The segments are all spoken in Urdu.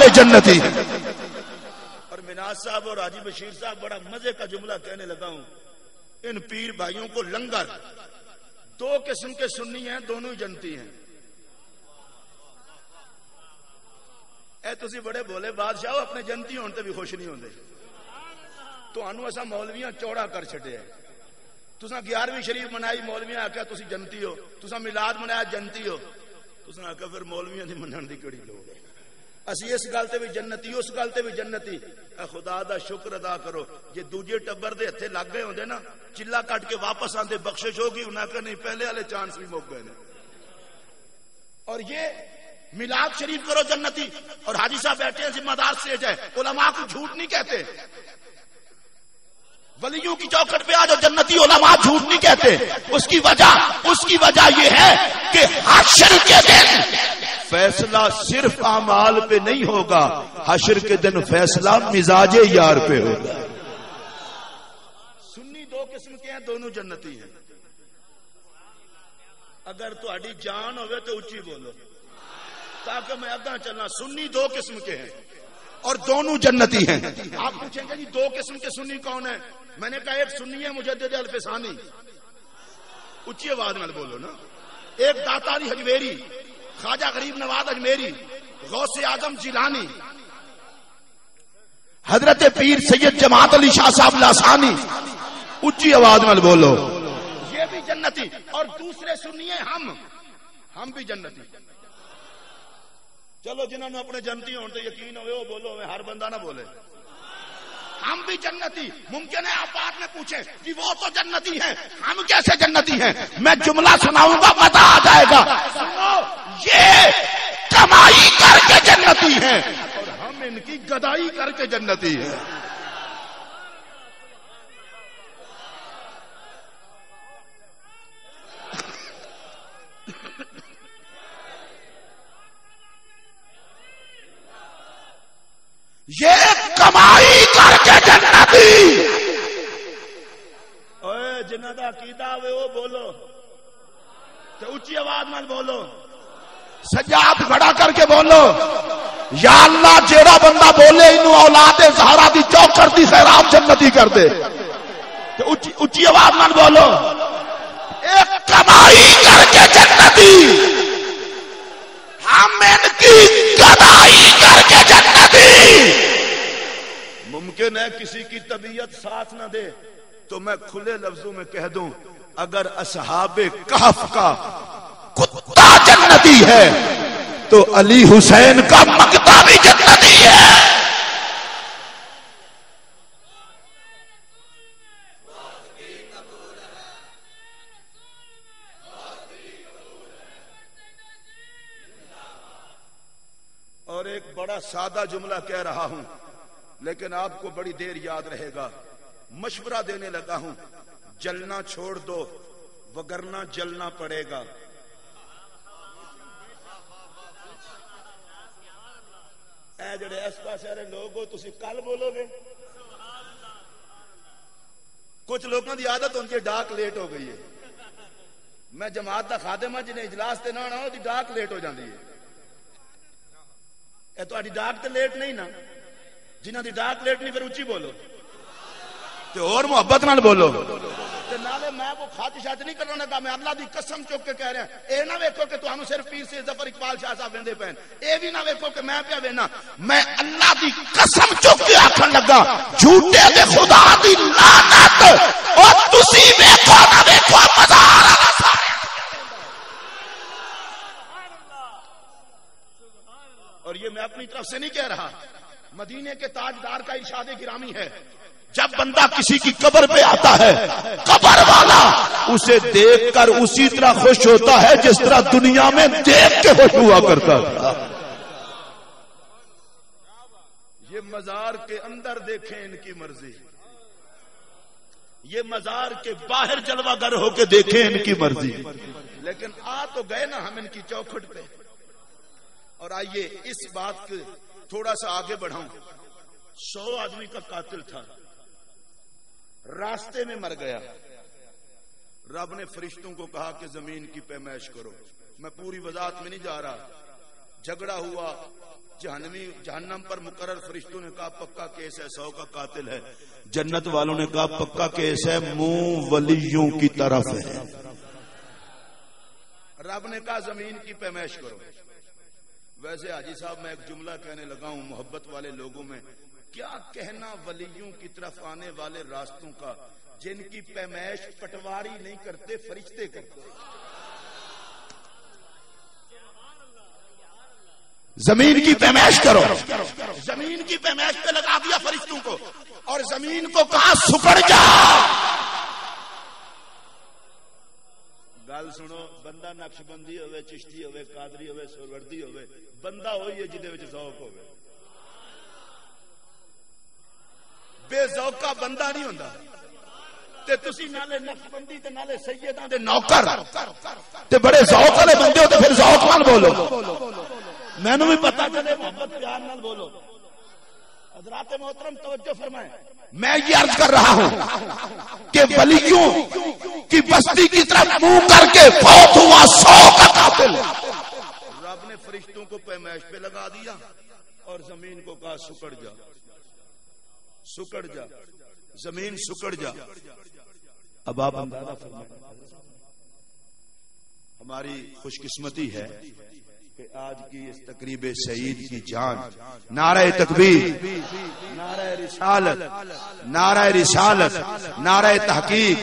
والے جنتی ہیں. اور مناز صاحب اور حاجی بشیر صاحب بڑا مزے کا جملہ کہنے لگا ہوں. ان پیر بھائیوں کو لنگر دو قسم کے سنی ہیں, دونوں ہی جنتی ہیں. اے تسی بڑے بولے بادشاہ اپنے جنتی ہونے تے بھی خوش نہیں ہوندے. تو انو ایسا مولویاں چوڑا کر چھٹے ہیں. تساں 11ویں شریف منائی, مولویاں آکھیا تسی جنتی ہو. تساں میلاد منایا, جنتی ہو. تساں آکھیا پھر مولویاں دی منن دی کیڑی لوڑ ہے. اسی اس گل تے بھی جنتی, اس گل تے بھی جنتی. اے خدا دا شکر ادا کرو جے دوجے ٹبر دے ہتھے لگ گئے ہوندے نا, چلا کٹ کے واپس آندے بخشش ہوگی. انہاں کہ نہیں, پہلے والے چانس بھی مک گئے نے. اور یہ میلاد شریف کرو جنتی, اور حاجی صاحب بیٹھے ہیں ذمہ دار سٹیج ہے, علماء کو جھوٹ نہیں کہتے. ولیوں کی چوکھٹ پہ آ جو جنتی علماء جھوٹ نہیں کہتے. اس کی وجہ یہ ہے کہ حشر کے دن فیصلہ صرف اعمال پہ نہیں ہوگا, حشر کے دن فیصلہ مزاج یار پہ ہوگا. سنی دو قسم کے ہیں, دونوں جنتی ہیں. اگر تہاڈی جان ہوئے تو اچھی بولو تاکہ میں اگاں چلنا. سنی دو قسم کے ہیں اور دونوں جنتی ہیں. آپ پوچھیں گے جی دو قسم کے سنی کون ہیں؟ میں نے کہا ایک سنی ہے مجدد الفسانی, اچھی آواز میں بولو نا. ایک داتا علی حجویری, خواجہ غریب نواز اجمیری, غوث اعظم جیلانی, حضرت پیر سید جماعت علی شاہ صاحب لاسانی. اچھی آواز میں بولو, یہ بھی جنتی. اور دوسرے سنیے ہم بھی جنتی. چلو جنہوں نے اپنے جنتی ہونے یقین ہوئے وہ بولو, ہر بندہ نہ بولے. ہم بھی جنتی. ممکن ہے آپ بعد میں پوچھیں کہ وہ تو جنتی ہیں, ہم کیسے جنتی ہیں؟ میں جملہ سناؤں گا, مزہ آ جائے گا. سنو, یہ کمائی کر کے جنتی ہیں اور ہم ان کی گدائی کر کے جنتی ہیں. یہ کمائی کر کے جنتی. اوے جنہاں دا عقیدہ ہوئے وہ بولو تے اونچی آواز نال بولو, سجاد کھڑا کر کے بولو, یا اللہ جیڑا بندہ بولے انہوں اولاد زہرا دی چوکر دی خیرات جنتی کر دے. تے اونچی آواز نال بولو, ایک کمائی کر کے جنتی, ہم ان کی گدائی کر کے جنتی. ممکن ہے کسی کی طبیعت ساتھ نہ دے تو میں کھلے لفظوں میں کہہ دوں, اگر اصحاب کہف کا کتا جنتی ہے تو علی حسین کا مقتا بھی جنتی ہے. اور ایک بڑا سادہ جملہ کہہ رہا ہوں لیکن آپ کو بڑی دیر یاد رہے گا. مشورہ دینے لگا ہوں, جلنا چھوڑ دو وگرنہ جلنا پڑے گا. اے جڑے اس پاس والے لوگ ہو, تسی کل بولو گے. کچھ لوگوں کی عادت ہوتی ہے ڈاک لیٹ ہو گئی ہے. میں جماعت دا خادم ہاں, جنہیں اجلاس تے نہ آنا ہو دی ڈاک لیٹ ہو جاتی ہے. اے تو ڈاک تے لیٹ نہیں نا, جنہ دی ڈاک لیٹ نہیں پھر اچھی بولو تے اور محبت نال بولو. تے نالے میں وہ خاطر شاط نہیں کرنا لگا, میں اللہ دی قسم چک کے کہہ رہا, اے نہ ویکھو کہ تانوں صرف پیر سے ظفر اقبال شاہ صاحب ویندے پین, اے بھی نہ ویکھو کہ میں پیا وینا. میں اللہ دی قسم چک کے آکھن لگا, جھوٹے دے خدا دی لعنت, او تسی ویکھو نہ ویکھو مزار والا سارے. اور یہ میں اپنی طرف سے نہیں کہہ رہا, مدینے کے تاجدار کا ارشاد گرامی ہے, جب بندہ کسی کی قبر پہ آتا ہے قبر والا اسے دیکھ کر اسی طرح خوش ہوتا ہے جس طرح دنیا میں دیکھ کے خوش ہوا کرتا تھا. یہ مزار کے اندر دیکھیں ان کی مرضی, یہ مزار کے باہر جلوہ گر ہو کے دیکھیں ان کی مرضی. لیکن آ تو گئے نا ہم ان کی چوکھٹ پہ. اور آئیے اس بات کو تھوڑا سا آگے بڑھاؤں. 100 آدمی کا قاتل تھا, راستے میں مر گیا. رب نے فرشتوں کو کہا کہ زمین کی پیمائش کرو. میں پوری وضاحت میں نہیں جا رہا. جھگڑا ہوا, جہنم پر مقرر فرشتوں نے کہا پکا کیس ہے، 100 کا قاتل ہے. جنت والوں نے کہا پکا کیس ہے، منہ ولیوں کی طرف ہے. رب نے کہا زمین کی پیمائش کرو. ویسے حاجی صاحب میں ایک جملہ کہنے لگا ہوں محبت والے لوگوں میں، کیا کہنا ولیوں کی طرف آنے والے راستوں کا جن کی پیمائش پٹواری نہیں کرتے فرشتے کرتے. زمین کی پیمائش کرو، زمین کی پیمائش پہ لگا دیا فرشتوں کو اور زمین کو کہا سکڑ جا. گل سنو، بندہ نقش بندی ہوئے، چشتی ہوئے، قادری ہوئے، سہروردی ہوئے، بندہ ہوئی ہے جہدے وچ ذوق ہوئے. بے ذوق کا بندہ نہیں ہوندا. تے تسی نالے نقش بندی تے نالے سیداں دے نوکر تے بڑے ذوق والے بندے ہو تے پھر ذوق نال بولو. مینوں بھی پتہ چلے محبت پیار نال بولو. حضرات محترم توجہ فرمائیں، میں یہ عرض کر رہا ہوں کہ ولیوں کی بستی کی طرف منہ کر کے فوت ہوا 100 کا قاتل. رب نے فرشتوں کو پیمائش پہ لگا دیا اور زمین کو کہا سکڑ جا، سکڑ جا، زمین سکڑ جا. اب آپ اندازہ فرمائیں ہماری خوش قسمتی ہے کہ آج کی اس تقریب شہید کی جان نعرہ تکبیر، نعرہ رسالت، نعرہ رسالت، نعرہ تحقیق،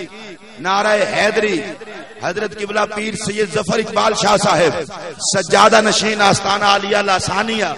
نعرہ حیدری، حضرت قبلہ پیر سید ظفر اقبال شاہ صاحب سجادہ نشین آستانہ عالیہ لاسانیہ.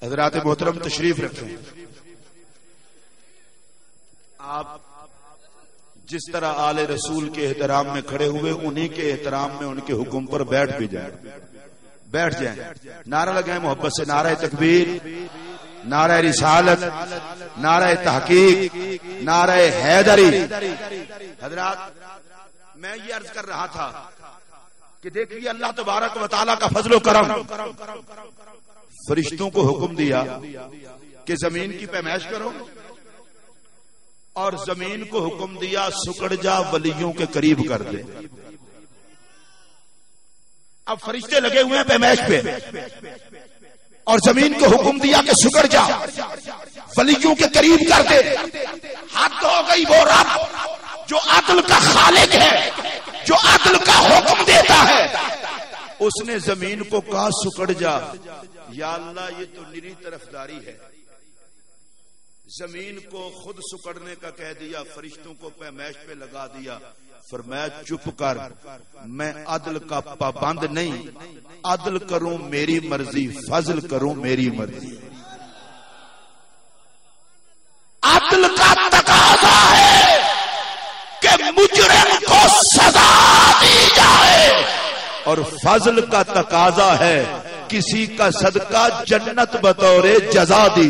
حضرات محترم تشریف رکھیں. آپ جس طرح آل رسول کے احترام میں کھڑے ہوئے انہی کے احترام میں ان کے حکم پر بیٹھ بھی جائیں، بیٹھ جائیں. نعرہ لگائیں محبت سے، نعرہ تکبیر، نعرہ رسالت، نعرہ تحقیق، نعرہ حیدری. حضرات میں یہ عرض کر رہا تھا کہ دیکھیے اللہ تبارک و تعالیٰ کا فضل و کرم. فرشتوں کو حکم دیا کہ زمین کی پیمائش کرو اور زمین کو حکم دیا سکڑ جا، ولیوں کے قریب کر دے. اب فرشتے لگے ہوئے ہیں پیمائش پہ اور زمین کو حکم دیا کہ سکڑ جا، ولیوں کے قریب کر دے. حد ہو گئی. وہ رب جو عدل کا خالق ہے، جو عدل کا حکم دیتا ہے، اس نے زمین کو کہا سکڑ جا. یا اللہ یہ تو نری طرفداری ہے. زمین کو خود سکڑنے کا کہہ دیا، فرشتوں کو پیمائش پہ لگا دیا. فرمایا چپ کر، میں عدل کا پابند نہیں، عدل کروں میری مرضی، فضل کروں میری مرضی. عدل کا تقاضا ہے کہ مجرم کو سزا دی جائے اور فضل کا تقاضا ہے کسی کا صدقہ جنت بطور جزا دی.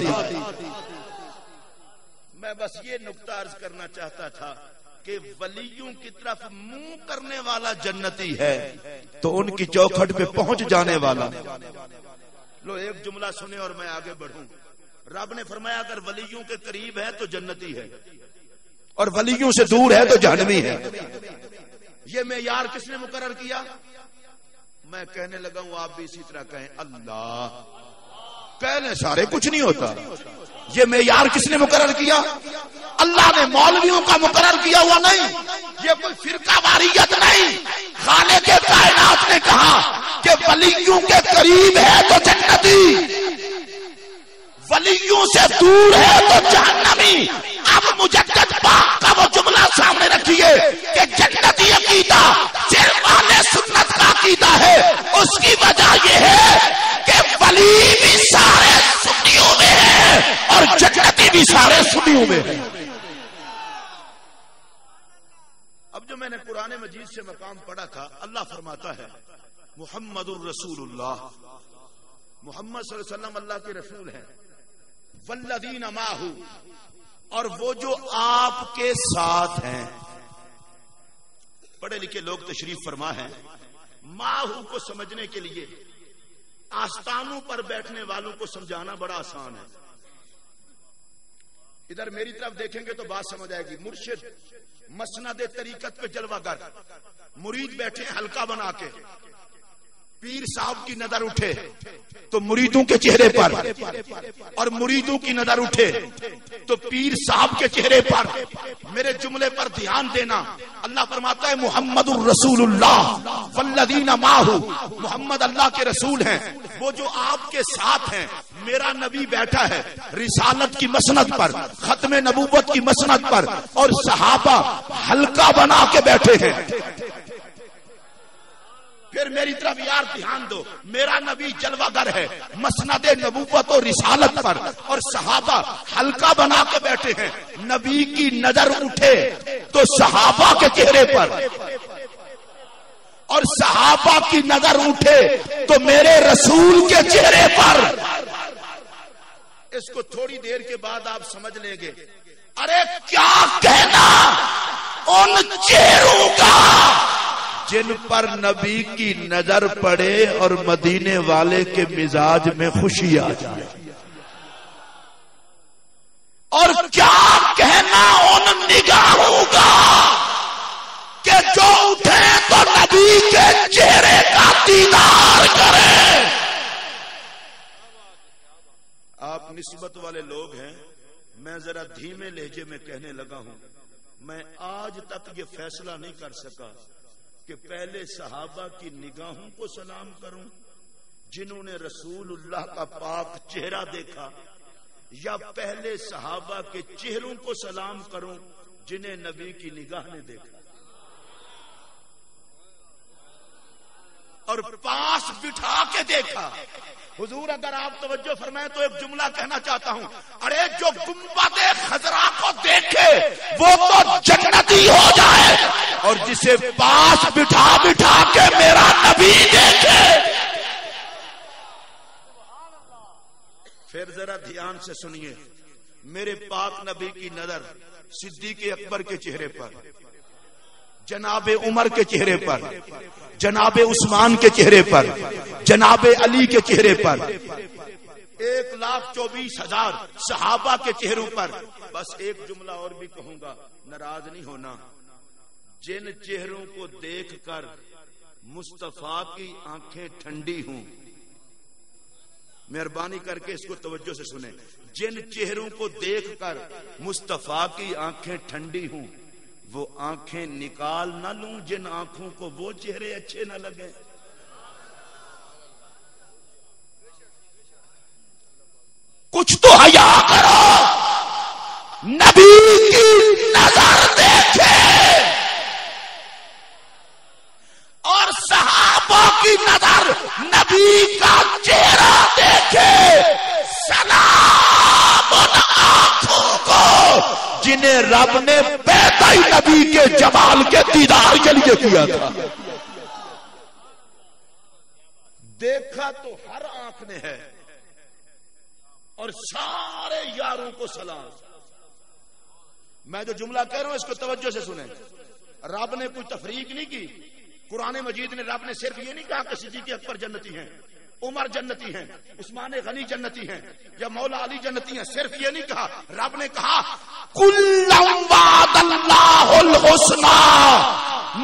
میں بس یہ نقطہ عرض کرنا چاہتا تھا کہ ولیوں کی طرف منہ کرنے والا جنتی ہے تو ان کی چوکھٹ پہ پہنچ جانے والا. لو ایک جملہ سنے اور میں آگے بڑھوں. رب نے فرمایا اگر ولیوں کے قریب ہے تو جنتی ہے اور ولیوں سے دور ہے تو جہنمی ہے. یہ معیار کس نے مقرر کیا؟ میں کہنے لگا ہوں آپ بھی اسی طرح کہیں اللہ. کہنے سارے کچھ نہیں ہوتا. یہ معیار کس نے مقرر کیا؟ اللہ نے. مولویوں کا مقرر کیا ہوا نہیں. یہ کوئی فرقہ واریت نہیں. خالق کائنات نے کہا کہ ولیوں کے قریب ہے تو جنتی، ولیوں سے دور ہے تو جہنمی. اب مجدد پاک کا وہ جملہ سامنے رکھیے کہ جنتی عقیدہ صرف اہل سنت کا عقیدہ ہے. اس کی وجہ یہ ہے کہ ولی بھی سارے سنیوں میں ہے اور جنتی بھی سارے سنیوں میں ہے. اب جو میں نے قرآن مجید سے مقام پڑھا تھا، اللہ فرماتا ہے محمد الرسول اللہ، محمد صلی اللہ علیہ وسلم اللہ کے رسول ہیں. والذین معہ، اور وہ جو آپ کے ساتھ ہیں. پڑھے لکھے لوگ تشریف فرما ہیں. ماہو کو سمجھنے کے لیے آستانوں پر بیٹھنے والوں کو سمجھانا بڑا آسان ہے. ادھر میری طرف دیکھیں گے تو بات سمجھ آئے گی. مرشد مسند طریقت پہ جلوہ گر، مرید بیٹھے حلقہ بنا کے، پیر صاحب کی نظر اٹھے تو مریدوں کے چہرے پر، اور مریدوں کی نظر اٹھے تو پیر صاحب کے چہرے پر. میرے جملے پر دھیان دینا. اللہ فرماتا ہے محمد الرسول اللہ والذین معہ، محمد اللہ کے رسول ہیں، وہ جو آپ کے ساتھ ہیں. میرا نبی بیٹھا ہے رسالت کی مسند پر، ختم نبوت کی مسند پر، اور صحابہ حلقہ بنا کے بیٹھے ہیں. پھر میری طرف یار دھیان دو. میرا نبی جلوہ گر ہے مسند نبوت اور رسالت پر، اور صحابہ حلقہ بنا کے بیٹھے ہیں. نبی کی نظر اٹھے تو صحابہ کے چہرے پر، اور صحابہ کی نظر اٹھے تو میرے رسول کے چہرے پر. اس کو تھوڑی دیر کے بعد آپ سمجھ لیں گے. ارے کیا کہنا ان چہروں کا جن پر نبی کی نظر پڑے اور مدینے والے کے مزاج میں خوشی آ جائے. اور کیا کہنا ان نگاہوں کا کہ جو اٹھے تو نبی کے چہرے کا دیدار کرے. آپ نسبت والے لوگ ہیں، میں ذرا دھیمے لہجے میں کہنے لگا ہوں. میں آج تک یہ فیصلہ نہیں کر سکا کہ پہلے صحابہ کی نگاہوں کو سلام کروں جنہوں نے رسول اللہ کا پاک چہرہ دیکھا، یا پہلے صحابہ کے چہروں کو سلام کروں جنہیں نبی کی نگاہ نے دیکھا. اور پاس بٹھا کے دیکھا. حضور اگر آپ توجہ فرمائیں تو ایک جملہ کہنا چاہتا ہوں. ارے جو گنبد خضرا کو دیکھے وہ تو جنتی ہو جائے، اور جسے پاس بٹھا بٹھا کے میرا نبی دیکھے. پھر ذرا دھیان سے سنیے. میرے پاک نبی کی نظر صدیق اکبر کے چہرے پر، جناب عمر کے چہرے پر، جناب عثمان کے چہرے پر، جناب علی کے چہرے پر، 1,24,000 صحابہ کے چہروں پر. بس ایک جملہ اور بھی کہوں گا، ناراض نہیں ہونا. جن چہروں کو دیکھ کر مصطفیٰ کی آنکھیں ٹھنڈی ہوں، مہربانی کر کے اس کو توجہ سے سنیں. جن چہروں کو دیکھ کر مصطفیٰ کی آنکھیں ٹھنڈی ہوں، وہ آنکھیں نکال نہ لوں جن آنکھوں کو وہ چہرے اچھے نہ لگے. کچھ تو حیا کرو. نبی کی نظر دیکھے اور صحابہ کی نظر نبی کا چہرہ دیکھے. سلام ان آنکھوں کو جنہیں رب نے پیدا ہی نبی کے جمال کے دیدار کے لیے کیا تھا. دیکھا تو ہر آنکھ نے ہے، اور سارے یاروں کو سلام. میں جو جملہ کہہ رہا ہوں اس کو توجہ سے سنیں. رب نے کوئی تفریق نہیں کی. قرآن مجید نے رب نے صرف یہ نہیں کہا کہ صدیق اکبر جنتی ہیں، عمر جنتی ہیں، عثمان غنی جنتی ہیں، یا مولا علی جنتی ہیں. صرف یہ نہیں کہا. رب نے کہا کلم وعد اللہ الحسنی.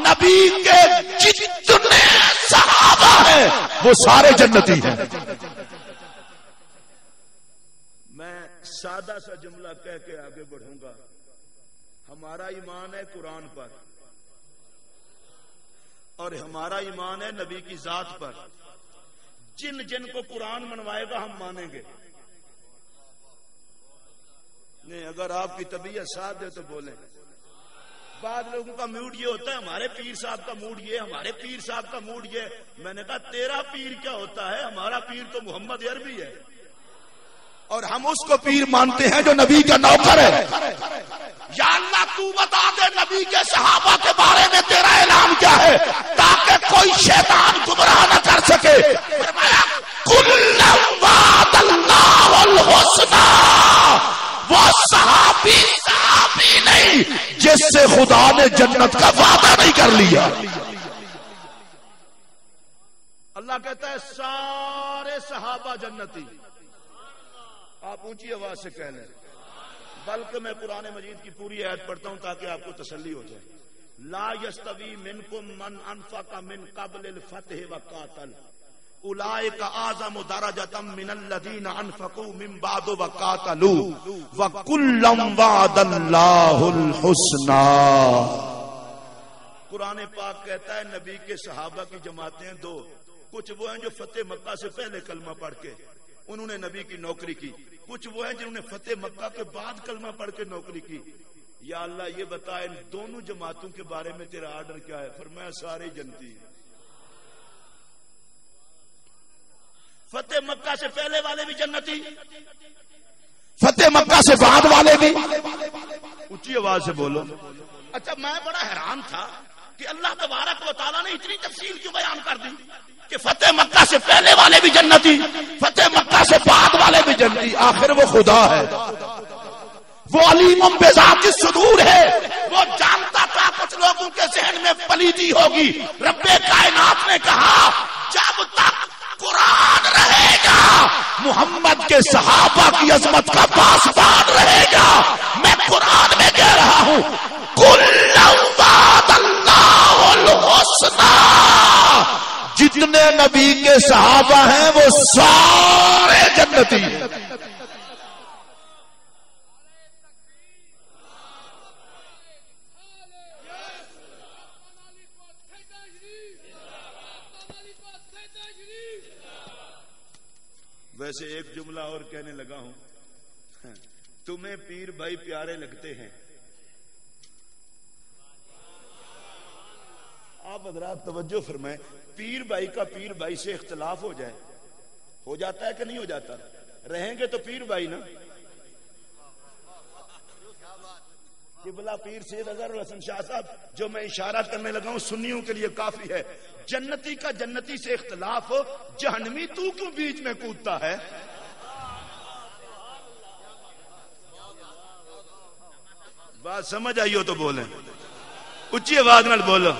نبی کے جتنے صحابہ ہیں وہ سارے جنتی ہیں. میں سادہ سا جملہ کہہ کے آگے بڑھوں گا. ہمارا ایمان ہے قرآن پر، اور ہمارا ایمان ہے نبی کی ذات پر. جن جن کو قرآن منوائے گا ہم مانیں گے. نہیں، اگر آپ کی طبیعت ساتھ دے تو بولیں. بعض لوگوں کا موڈ یہ ہوتا ہے ہمارے پیر صاحب کا موڈ یہ، ہمارے پیر صاحب کا موڈ یہ. میں نے کہا تیرا پیر کیا ہوتا ہے؟ ہمارا پیر تو محمد عربی ہے، اور ہم اس کو پیر مانتے ہیں جو نبی کا نوکر ہے. یا اللہ تو بتا دے نبی کے صحابہ کے بارے میں تیرا اعلان کیا ہے تاکہ کوئی شیطان گمراہ نہ کر سکے. فرمایا کل وعد اللہ الحسنی. خدا نے جنت کا وعدہ نہیں کر لیا؟ اللہ کہتا ہے سارے صحابہ جنتی. آپ اونچی آواز سے کہہ لیں. بلکہ میں قرآن مجید کی پوری آیت پڑھتا ہوں تاکہ آپ کو تسلی ہو جائے. لا یستوی منکم من انفق من قبل الفتح وقاتل اولئک اعظم درجۃ من الذین انفقوا من بعد وقاتلوا وکلا وعد اللہ الحسنی. قرآن پاک کہتا ہے نبی کے صحابہ کی جماعتیں دو. کچھ وہ ہیں جو فتح مکہ سے پہلے کلمہ پڑھ کے انہوں نے نبی کی نوکری کی. کچھ وہ ہیں جنہوں نے فتح مکہ کے بعد کلمہ پڑھ کے نوکری کی. یا اللہ یہ بتا ان دونوں جماعتوں کے بارے میں تیرا آرڈر کیا ہے؟ فرمایا سارے جنتی. فتح مکہ سے پہلے والے بھی جنتی, فتح مکہ سے بعد والے بھی. اونچی آواز سے بولو. اچھا میں بڑا حیران تھا کہ اللہ تبارک و تعالیٰ نے اتنی تفصیل کیوں بیان کر دی کہ فتح مکہ سے پہلے والے بھی جنتی, فتح مکہ سے بعد والے بھی جنتی. آخر وہ خدا ہے, وہ علیم بذات الصدور ہے. وہ جانتا تھا کچھ لوگوں کے ذہن میں پلیدی ہوگی. رب کائنات نے کہا جب تک قرآن رہے گا محمد کے صحابہ کی عظمت کا پاسبان رہے گا. میں قرآن میں کہہ رہا ہوں کُلًّا وعد اللہ الحسنی. جتنے نبی کے صحابہ ہیں وہ سارے جنتی. ویسے ایک جملہ اور کہنے لگا ہوں, تمہیں پیر بھائی پیارے لگتے ہیں. آپ حضرات توجہ فرمائیں. پیر بھائی کا پیر بھائی سے اختلاف ہو جائے, ہو جاتا ہے کہ نہیں ہو جاتا؟ رہیں گے تو پیر بھائی نا. قبلہ پیر سید اظہر الحسن شاہ صاحب, جو میں اشارہ کرنے لگا ہوں سنیوں کے لیے کافی ہے. جنتی کا جنتی سے اختلاف ہو, جہنمی تو کیوں بیچ میں کودتا ہے؟ بات سمجھ آئی ہو تو بولیں, اونچی آواز نال بولو.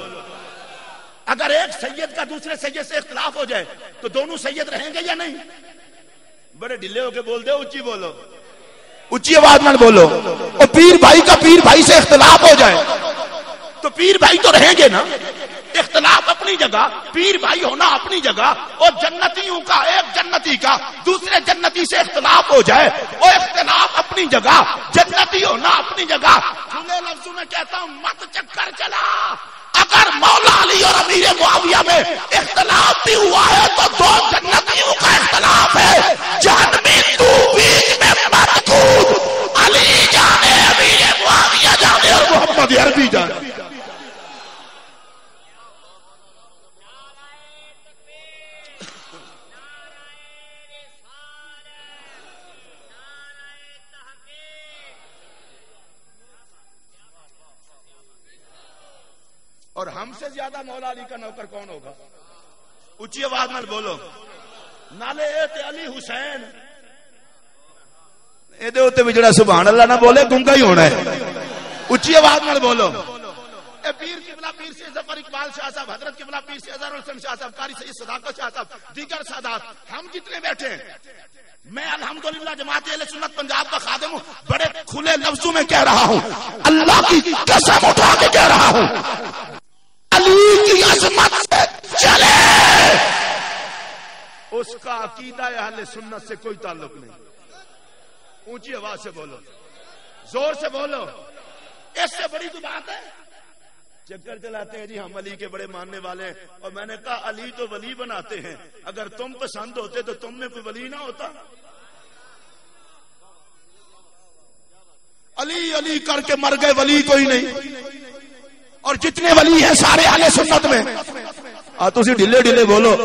اگر ایک سید کا دوسرے سید سے اختلاف ہو جائے تو دونوں سید رہیں گے یا نہیں؟ بڑے ڈھلے ہو کے بول دے, اونچی بولو, اونچی آواز نال بولو. اور پیر بھائی کا پیر بھائی سے اختلاف ہو جائے تو پیر بھائی تو رہیں گے نا. اختلاف اپنی جگہ, پیر بھائی ہونا اپنی جگہ. اور جنتیوں کا ایک جنتی کا دوسرے جنتی سے اختلاف ہو جائے, وہ اختلاف اپنی جگہ, جنتی ہونا اپنی جگہ. کھلے لفظوں میں کہتا ہوں مت چکر چلا. اگر مولا علی اور امیر معاویہ میں اختلاف بھی ہوا ہے تو دو جنتیوں کا اختلاف ہے. جہنمی تو بیچ میں مت کود. علی جانے, امیر معاویہ جانے اور محمد عربی جانے. اور ہم سے زیادہ مولا علی کا نوکر کون ہوگا؟ اونچی آواز نال بولو. نالے تے علی حسین اے دے اوتے وچ جڑا سبحان اللہ نہ بولے گنگا ہی ہونا ہے. اونچی آواز نال بولو. اے پیر قبلہ پیر سے ظفر اقبال شاہ صاحب, حضرت قبلہ پیر سے اظہر الحسن شاہ صاحب, قاری سید صداقت شاہ صاحب, دیگر سادات, ہم جتنے بیٹھے ہیں, میں الحمدللہ جماعت اہل سنت پنجاب کا خادم ہوں. بڑے کھلے لفظوں میں کہہ رہا ہوں, اللہ کی قسم اٹھا کے کہہ رہا ہوں, علی کی عظمت سے چلے اس کا عقیدہ اہل سنت سے کوئی تعلق نہیں. اونچی آواز سے بولو, زور سے بولو. اس سے بڑی تو بات ہے. چکر چلاتے ہیں جی ہم علی کے بڑے ماننے والے ہیں, اور میں نے کہا علی تو ولی بناتے ہیں, اگر تم پسند ہوتے تو تم میں کوئی ولی نہ ہوتا. علی علی کر کے مر گئے, ولی کوئی نہیں. اور جتنے ولی ہیں سارے اہل سنت میں, تسی ڈھلے ڈھلے بولو,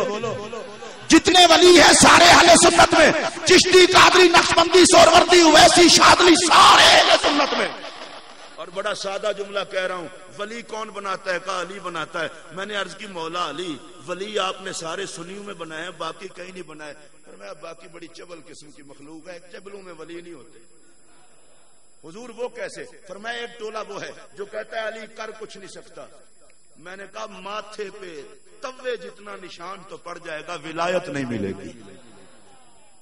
جتنے ولی ہیں سارے اہل سنت میں. چشتی, قادری, نقشبندی, سہروردی, اویسی, شاذلی, سارے اہل سنت میں. اور بڑا سادہ جملہ کہہ رہا ہوں, ولی کون بناتا ہے؟ کہا علی بناتا ہے. میں نے عرض کی مولا علی ولی آپ نے سارے سنیوں میں بنائے ہیں, باقی کہیں نہیں بنائے. پر میں باقی بڑی چبل قسم کی مخلوق ہے, چبلوں میں ولی نہیں ہوتے. حضور وہ کیسے؟ فرمایا ایک ٹولہ وہ ہے جو کہتا ہے علی کر کچھ نہیں سکتا. میں نے کہا ماتھے پہ توے جتنا نشان تو پڑ جائے گا، ولایت نہیں ملے گی.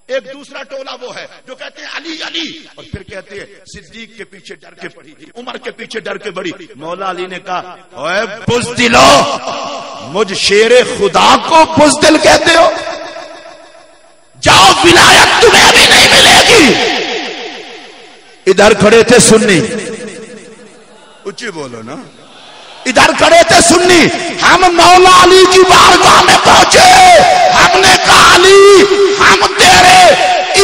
ایک دوسرا ٹولہ وہ ہے جو کہتے ہیں علی علی، اور پھر کہتے ہیں صدیق کے پیچھے ڈر کے پڑی، عمر کے پیچھے ڈر کے بڑی. مولا علی نے کہا اوے بزدلو، مجھ شیر خدا کو بزدل کہتے ہو؟ جاؤ ولایت تمہیں بھی نہیں ملے گی. ادھر کھڑے تھے سنی، اچھی بولو نا، ادھر کھڑے تھے سنی. ہم مولا علی کی بارگاہ میں پہنچے، ہم نے کہا علی ہم تیرے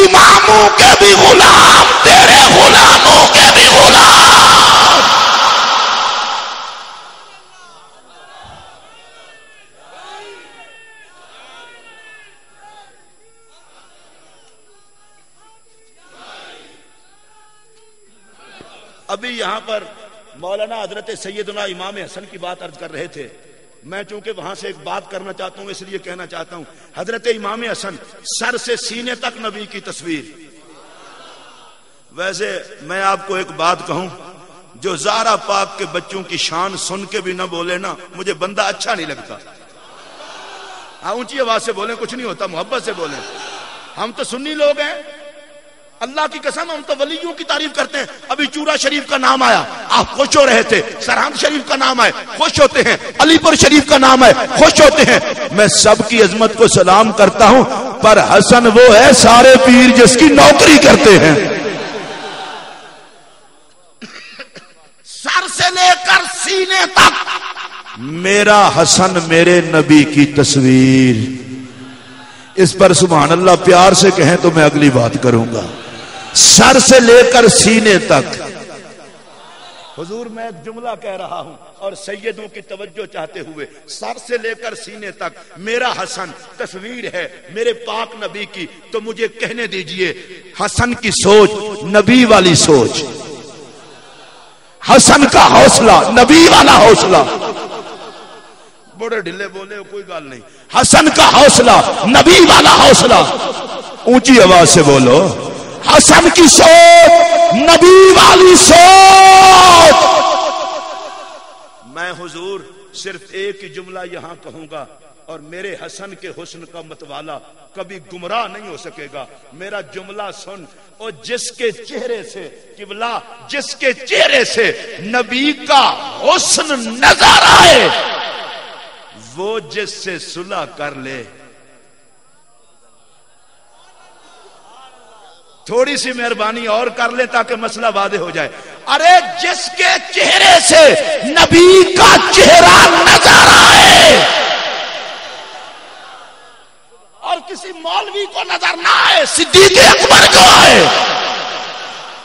اماموں کے بھی غلام، تیرے غلاموں کے بھی غلام. ابھی یہاں پر مولانا حضرت سیدنا امام حسن کی بات عرض کر رہے تھے. میں چونکہ وہاں سے ایک بات کرنا چاہتا ہوں اس لیے کہنا چاہتا ہوں. حضرت امام حسن سر سے سینے تک نبی کی تصویر. ویسے میں آپ کو ایک بات کہوں، جو زہرا پاک کے بچوں کی شان سن کے بھی نہ بولے نا، مجھے بندہ اچھا نہیں لگتا. ہاں اونچی آواز سے بولیں، کچھ نہیں ہوتا، محبت سے بولیں. ہم تو سنی لوگ ہیں، اللہ کی قسم ہم تو ولیوں کی تعریف کرتے ہیں. ابھی چورا شریف کا نام آیا، آپ خوش ہو رہے تھے. سرہند شریف کا نام آئے، خوش ہوتے ہیں. علی پور شریف کا نام آئے، خوش ہوتے ہیں. میں سب کی عظمت کو سلام کرتا ہوں، پر حسن وہ ہے سارے پیر جس کی نوکری کرتے ہیں. سر سے لے کر سینے تک میرا حسن میرے نبی کی تصویر. اس پر سبحان اللہ پیار سے کہیں تو میں اگلی بات کروں گا. سر سے لے کر سینے تک. حضور میں ایک جملہ کہہ رہا ہوں اور سیدوں کی توجہ چاہتے ہوئے، سر سے لے کر سینے تک میرا حسن تصویر ہے میرے پاک نبی کی. تو مجھے کہنے دیجئے حسن کی سوچ نبی والی سوچ، حسن کا حوصلہ نبی والا حوصلہ. بڑے ڈھلے بولے ہو، کوئی گال نہیں. حسن کا حوصلہ نبی والا حوصلہ. اونچی آواز سے بولو، حسن کی سوچ نبی والی سوچ. میں حضور صرف ایک ہی جملہ یہاں کہوں گا، اور میرے حسن کے حسن کا متوالا کبھی گمراہ نہیں ہو سکے گا. میرا جملہ سن، اور جس کے چہرے سے قبلہ، جس کے چہرے سے نبی کا حسن نظر آئے، وہ جس سے صلح کر لے. تھوڑی سی مہربانی اور کر لے تاکہ مسئلہ واضح ہو جائے. ارے جس کے چہرے سے نبی کا چہرہ نظر آئے اور کسی مولوی کو نظر نہ آئے، صدیق اکبر کو آئے.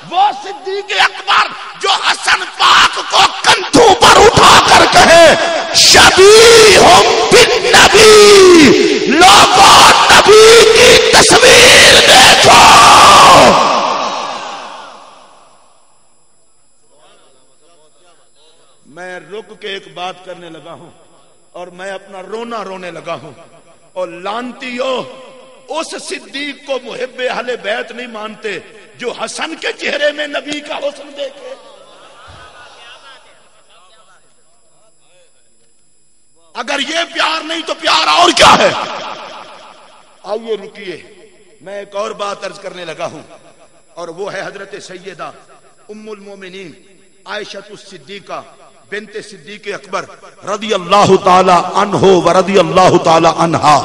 وہ صدیق اکبر جو حسن پاک کو کندھوں پر اٹھا کر کہے شبیہم بالنبی، لوگوں نبی کی تصویر دیکھو. میں رک کے ایک بات کرنے لگا ہوں اور میں اپنا رونا رونے لگا ہوں. اور لانتیو اس صدیق کو محب اہل بیت نہیں مانتے جو حسن کے چہرے میں نبی کا حسن دیکھے. اگر یہ پیار نہیں تو پیار اور کیا ہے؟ آئیے رکیے، میں ایک اور بات عرض کرنے لگا ہوں، اور وہ ہے حضرت سیدہ ام المومنین عائشہ الصدیقہ بنت صدیق اکبر رضی اللہ تعالی عنہ و رضی اللہ تعالی عنہا.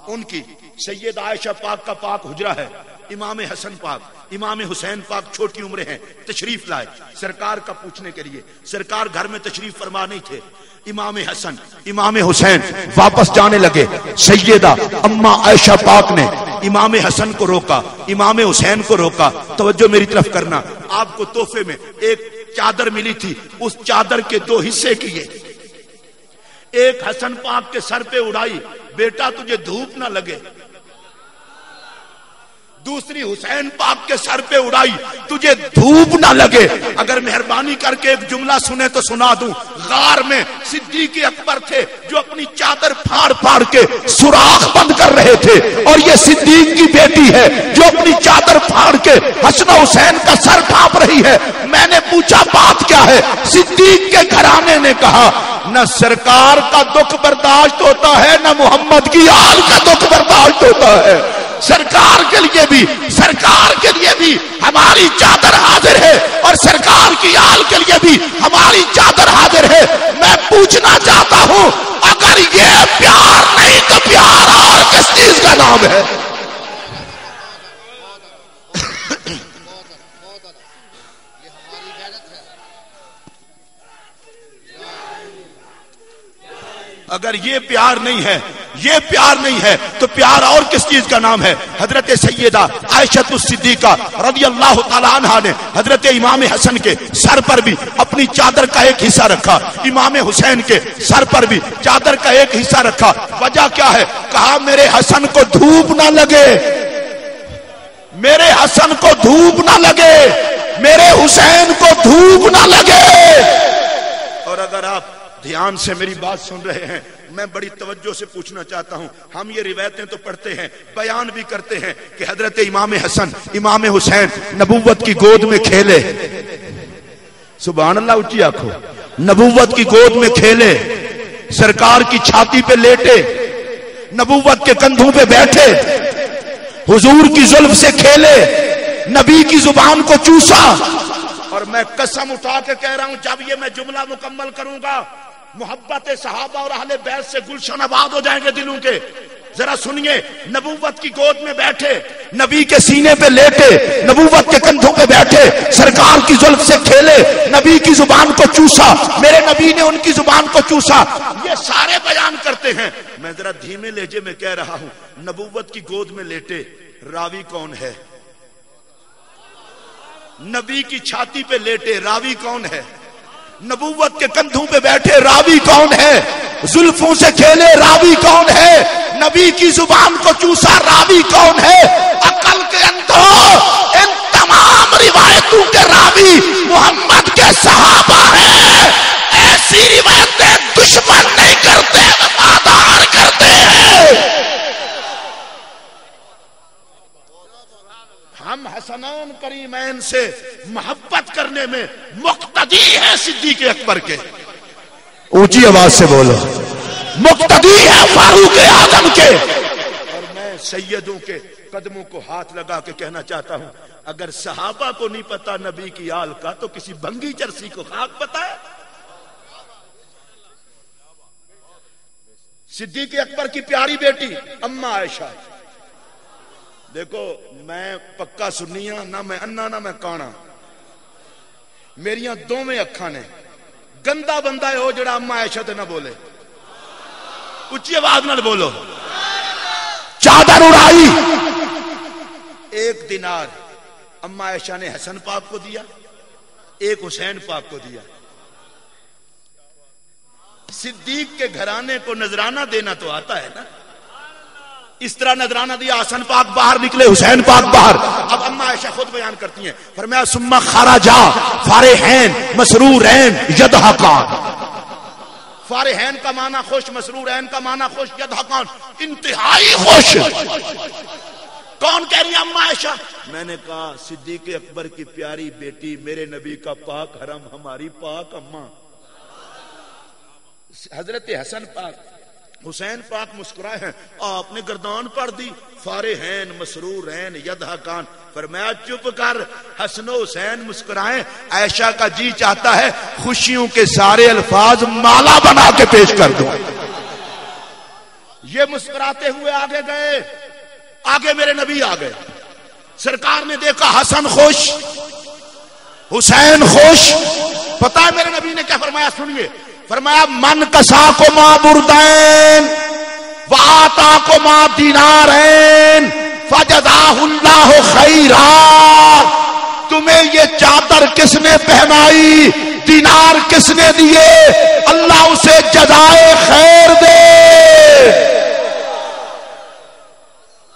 ان کی سید عائشہ پاک کا پاک حجرہ ہے. امام حسن پاک، امام حسین پاک چھوٹی عمریں ہیں، تشریف لائے سرکار کا پوچھنے کے لیے. سرکار گھر میں تشریف فرما نہیں تھے. امام حسن امام حسین واپس جانے لگے. سیدہ اما عائشہ پاک نے امام حسن کو روکا، امام حسین کو روکا. توجہ میری طرف کرنا، آپ کو تحفے میں ایک چادر ملی تھی، اس چادر کے دو حصے کیے. ایک حسن پاک کے سر پہ اڑائی، بیٹا تجھے دھوپ نہ لگے. دوسری حسین پاک کے سر پہ اڑائی، تجھے دھوپ نہ لگے. اگر مہربانی کر کے ایک جملہ سنے تو سنا دوں. غار میں صدیق اکبر تھے جو اپنی چادر پھاڑ پھاڑ کے سوراخ بند کر رہے تھے، اور یہ صدیق کی بیٹی ہے جو اپنی چادر پھاڑ کے حسن و حسین کا سر ڈھانپ رہی پڑی ہے. میں نے پوچھا بات کیا ہے؟ صدیق کے گھرانے نے کہا نہ سرکار کا دکھ برداشت ہوتا ہے نہ محمد کی آل کا دکھ برداشت ہوتا ہے. سرکار کے لیے بھی ہماری چادر حاضر ہے اور سرکار کی آل کے لیے بھی ہماری چادر حاضر ہے. میں پوچھنا چاہتا ہوں اگر یہ پیار نہیں تو پیار اور کس چیز کا نام ہے؟ اگر یہ پیار نہیں ہے تو پیار اور کس چیز کا نام ہے؟ حضرت سیدہ عائشہ الصدیقہ رضی اللہ تعالی عنہا نے حضرت امام حسن کے سر پر بھی اپنی چادر کا ایک حصہ رکھا، امام حسین کے سر پر بھی چادر کا ایک حصہ رکھا. وجہ کیا ہے؟ کہا میرے حسن کو دھوپ نہ لگے، میرے حسن کو دھوپ نہ لگے، میرے حسین کو دھوپ نہ لگے. اور اگر آپ دھیان سے میری بات سن رہے ہیں، میں بڑی توجہ سے پوچھنا چاہتا ہوں. ہم یہ روایتیں تو پڑھتے ہیں، بیان بھی کرتے ہیں کہ حضرت امام حسن امام حسین نبوت کی گود میں کھیلے. سبحان اللہ، اونچی آنکھو. نبوت کی گود میں کھیلے، سرکار کی چھاتی پہ لیٹے، نبوت کے کندھوں پہ بیٹھے، حضور کی زلف سے کھیلے، نبی کی زبان کو چوسا. اور میں قسم اٹھا کے کہہ رہا ہوں جب یہ میں جملہ مکمل کروں گا محبت صحابہ اور اہل بیت سے گلشن آباد ہو جائیں گے دلوں کے. ذرا سنیے، نبوت کی گود میں بیٹھے، نبی کے سینے پہ لیٹے، نبوت کے کندھوں پہ بیٹھے، سرکار کی زلف سے کھیلے، نبی کی زبان کو چوسا، میرے نبی نے ان کی زبان کو چوسا. یہ سارے بیان کرتے ہیں. میں ذرا دھیمے لہجے میں کہہ رہا ہوں، نبوت کی گود میں لیٹے، راوی کون ہے؟ نبی کی چھاتی پہ لیٹے، راوی کون ہے؟ نبوت کے کندھوں پہ بیٹھے، راوی کون ہے؟ زلفوں سے کھیلے، راوی کون ہے؟ نبی کی زبان کو چوسا، راوی کون ہے؟ عقل کے اندھوں، ان تمام روایتوں کے راوی محمد کے صحابہ ہیں. ایسی روایتیں دشمن نہیں کرتے، وفادار کرتے ہیں. ہم حسنان کریمین سے محبت کرنے میں مقتدی ہیں صدیق اکبر کے. اونچی آواز سے بولو، مقتدی ہے فاروق اعظم کے. اور میں سیدوں کے قدموں کو ہاتھ لگا کے کہنا چاہتا ہوں اگر صحابہ کو نہیں پتا نبی کی آل کا تو کسی بنگی چرسی کو خاک پتا ہے. صدیق اکبر کی پیاری بیٹی اما عائشہ، دیکھو میں پکا سنیاں، نہ میں انا نہ میں کانا، میریاں دوویں اکھاں نے. گندا بندہ ہے وہ جڑا اما عائشہ تے نہ بولے. اچھی آواز نہ بولو. چادر اڑائی، 1 دینار اما عائشہ نے حسن پاک کو دیا، 1 حسین پاک کو دیا. صدیق کے گھرانے کو نذرانہ دینا تو آتا ہے نا. اس طرح نذرانہ دیا، حسن پاک باہر نکلے، حسین پاک باہر. اب اما عائشہ خود بیان کرتی ہیں، فرمایا ثم خرجا فارحین مسرورین یضحکان. فارحین کا معنی خوش، مسرورین کا معنی خوش، یضحکان انتہائی خوش. کون کہہ رہی ہے؟ اما عائشہ. میں نے کہا صدیق اکبر کی پیاری بیٹی، میرے نبی کا پاک حرم، ہماری پاک اما. حضرت حسن پاک حسین پاک مسکرائے ہیں، آپ نے گردان پڑ دی. فارحین مسرورین یضحکان. فرمایا چپ کر، حسن و حسین مسکرائیں. عائشہ کا جی چاہتا ہے خوشیوں کے سارے الفاظ مالا بنا کے پیش کر دو. یہ مسکراتے ہوئے آگے گئے، آگے میرے نبی آ گئے. سرکار نے دیکھا حسن خوش، حسین خوش. پتا ہے میرے نبی نے کیا فرمایا؟ سنیے. فرمایا من کسا کو ماں بردین وآتا کو ماں دینارین فجزاہ اللہ خیرا. تمہیں یہ چادر کس نے پہنائی، دینار کس نے دیے، اللہ اسے جزائے خیر دے.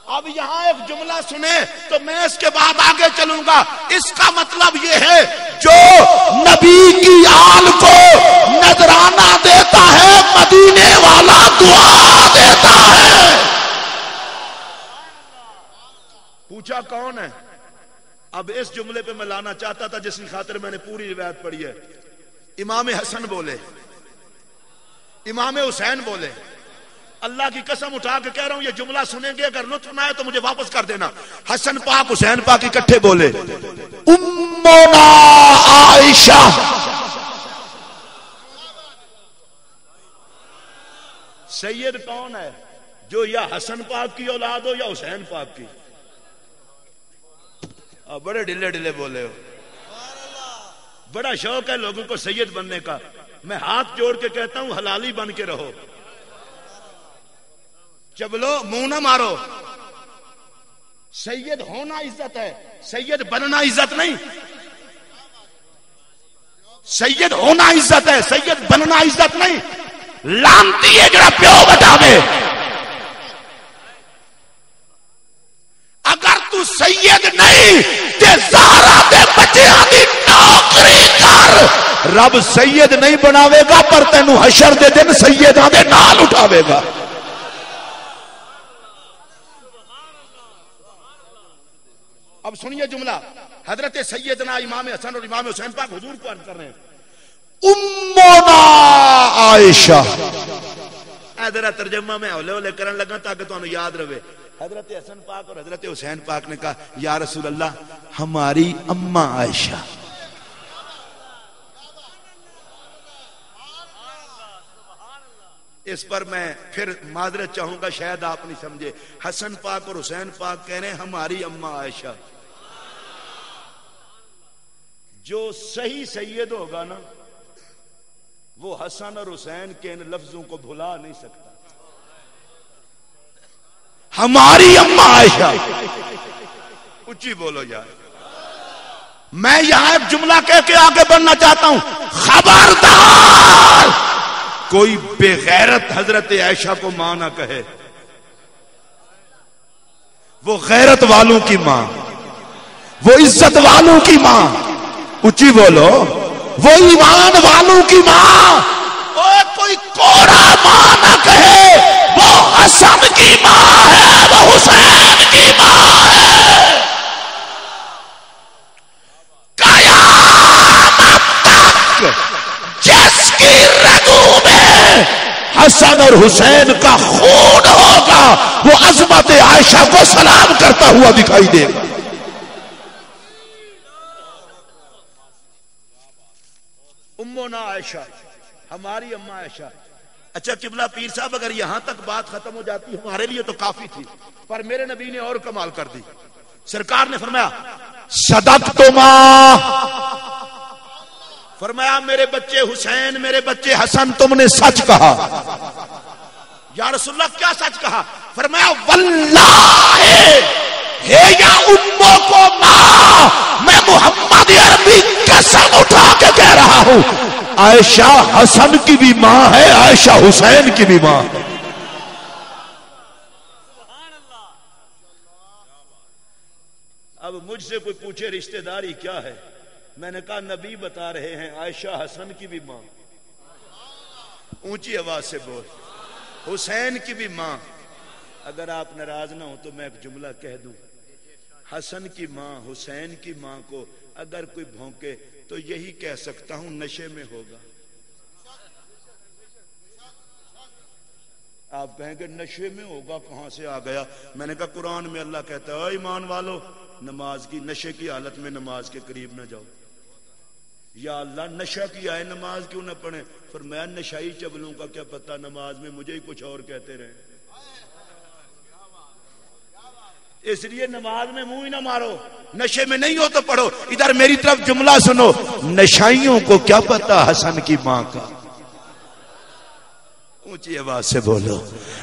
اب یہاں ایک جملہ سنیں تو میں اس کے بعد آگے چلوں گا. اس کا مطلب یہ ہے جو نبی کی آل کو نذرانہ دیتا ہے مدینے والا دعا دیتا ہے. پوچھا کون ہے؟ اب اس جملے پہ میں لانا چاہتا تھا جس کی خاطر میں نے پوری روایت پڑھی ہے. امام حسن بولے, امام حسین بولے, اللہ کی قسم اٹھا کے کہہ رہا ہوں یہ جملہ سنیں گے اگر لطف نہ آئے تو مجھے واپس کر دینا. حسن پاک حسین پاک اکٹھے بولے امنا عائشہ. سید کون ہے؟ جو یا حسن پاک کی اولاد ہو یا حسین پاک کی. بڑے ڈھلے ڈھلے بولے ہو. بڑا شوق ہے لوگوں کو سید بننے کا. میں ہاتھ جوڑ کے کہتا ہوں حلالی بن کے رہو. چبلو منہ نہ مارو. سید ہونا عزت ہے, سید بننا عزت نہیں. سید ہونا عزت ہے, سید بننا عزت نہیں. لانتی ہے جڑا پیو بٹاوے. اگر تو سید نہیں تے زہرا دے بچیاں دی نوکری کر. رب سید نہیں بناوے گا پر تینو حشر دے دن سیداں دے نال اٹھاوے گا. اب سنیے جملہ حضرت سیدنا امام حسن اور امام حسین پاک حضور کو عرض کر رہے ہیں امنا عائشہ. ذرا ترجمہ میں ہولے ہولے کرن لگا تاکہ تانوں یاد رہے. حضرت حسن پاک اور حضرت حسین پاک نے کہا یا رسول اللہ ہماری اماں عائشہ. اس پر میں پھر معذرت چاہوں گا شاید آپ نہیں سمجھے. حسن پاک اور حسین پاک کہہ رہے ہیں ہماری اماں عائشہ. جو صحیح سید ہوگا نا وہ حسن اور حسین کے ان لفظوں کو بھلا نہیں سکتا. ہماری اماں عائشہ. اونچی بولو یار. میں یہاں ایک جملہ کہہ کے آگے بڑھنا چاہتا ہوں. خبردار کوئی بے غیرت حضرت عائشہ کو ماں نہ کہے. وہ غیرت والوں کی ماں, وہ عزت والوں کی ماں. اونچی بولو. وہ ایمان والوں کی ماں. کوئی کوڑا ماں نہ کہے وہ حسن کی ماں ہے, وہ حسین کی ماں ہے. قیامت تک جس کی رگوں میں حسن اور حسین کا خون ہوگا وہ عظمت عائشہ کو سلام کرتا ہوا دکھائی دے گا. امنا عائشہ, ہماری اماں عائشہ. اچھا قبلہ پیر صاحب اگر یہاں تک بات ختم ہو جاتی ہمارے لیے تو کافی تھی, پر میرے نبی نے اور کمال کر دی. سرکار نے فرمایا صدقتما. فرمایا میرے بچے حسین میرے بچے حسن تم نے سچ کہا. یا رسول اللہ کیا سچ کہا؟ فرمایا واللہ ہے یا اموں کو ماں, میں محمد عربی قسم اٹھا کے کہہ رہا ہوں عائشہ حسن کی بھی ماں ہے, عائشہ حسین کی بھی ماں. اب مجھ سے کوئی پوچھے رشتہ داری کیا ہے, میں نے کہا نبی بتا رہے ہیں عائشہ حسن کی بھی ماں. اونچی آواز سے بول. حسین کی بھی ماں. اگر آپ ناراض نہ ہو تو میں ایک جملہ کہہ دوں. حسن کی ماں حسین کی ماں کو اگر کوئی بھونکے تو یہی کہہ سکتا ہوں نشے میں ہوگا. آپ کہیں گے نشے میں ہوگا کہاں سے آ گیا؟ میں نے کہا قرآن میں اللہ کہتا ہے اے ایمان والو نماز کی نشے کی حالت میں نماز کے قریب نہ جاؤ. یا اللہ نشہ کیا ہے نماز کیوں نہ پڑھیں؟ فرمایا نشائی چبلوں کا کیا پتہ نماز میں مجھے ہی کچھ اور کہتے رہے. اس لیے نماز میں منہ ہی نہ مارو. نشے میں نہیں ہو تو پڑھو. ادھر میری طرف جملہ سنو. نشائیوں کو کیا پتا حسن کی ماں کا؟ اونچی آواز سے بولو.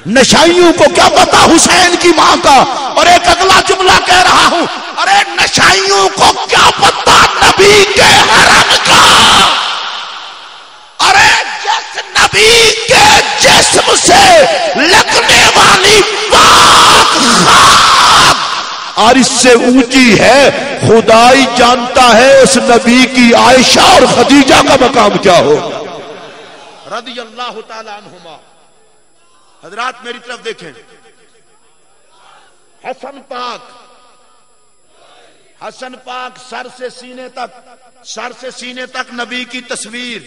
نشائیوں کو کیا پتا حسین کی ماں کا؟ اور ایک اگلا جملہ کہہ رہا ہوں, ارے نشائیوں کو کیا پتا نبی کے حرم کا؟ ارے جس نبی کے جسم سے لگنے والی پاک خاک اور اس سے اونچی ہے, خدائی جانتا ہے اس نبی کی عائشہ اور خدیجہ کا مقام کیا ہو رضی اللہ تعالی عنہما. حضرات میری طرف دیکھیں. حسن پاک حسن پاک سر سے سینے تک نبی کی تصویر.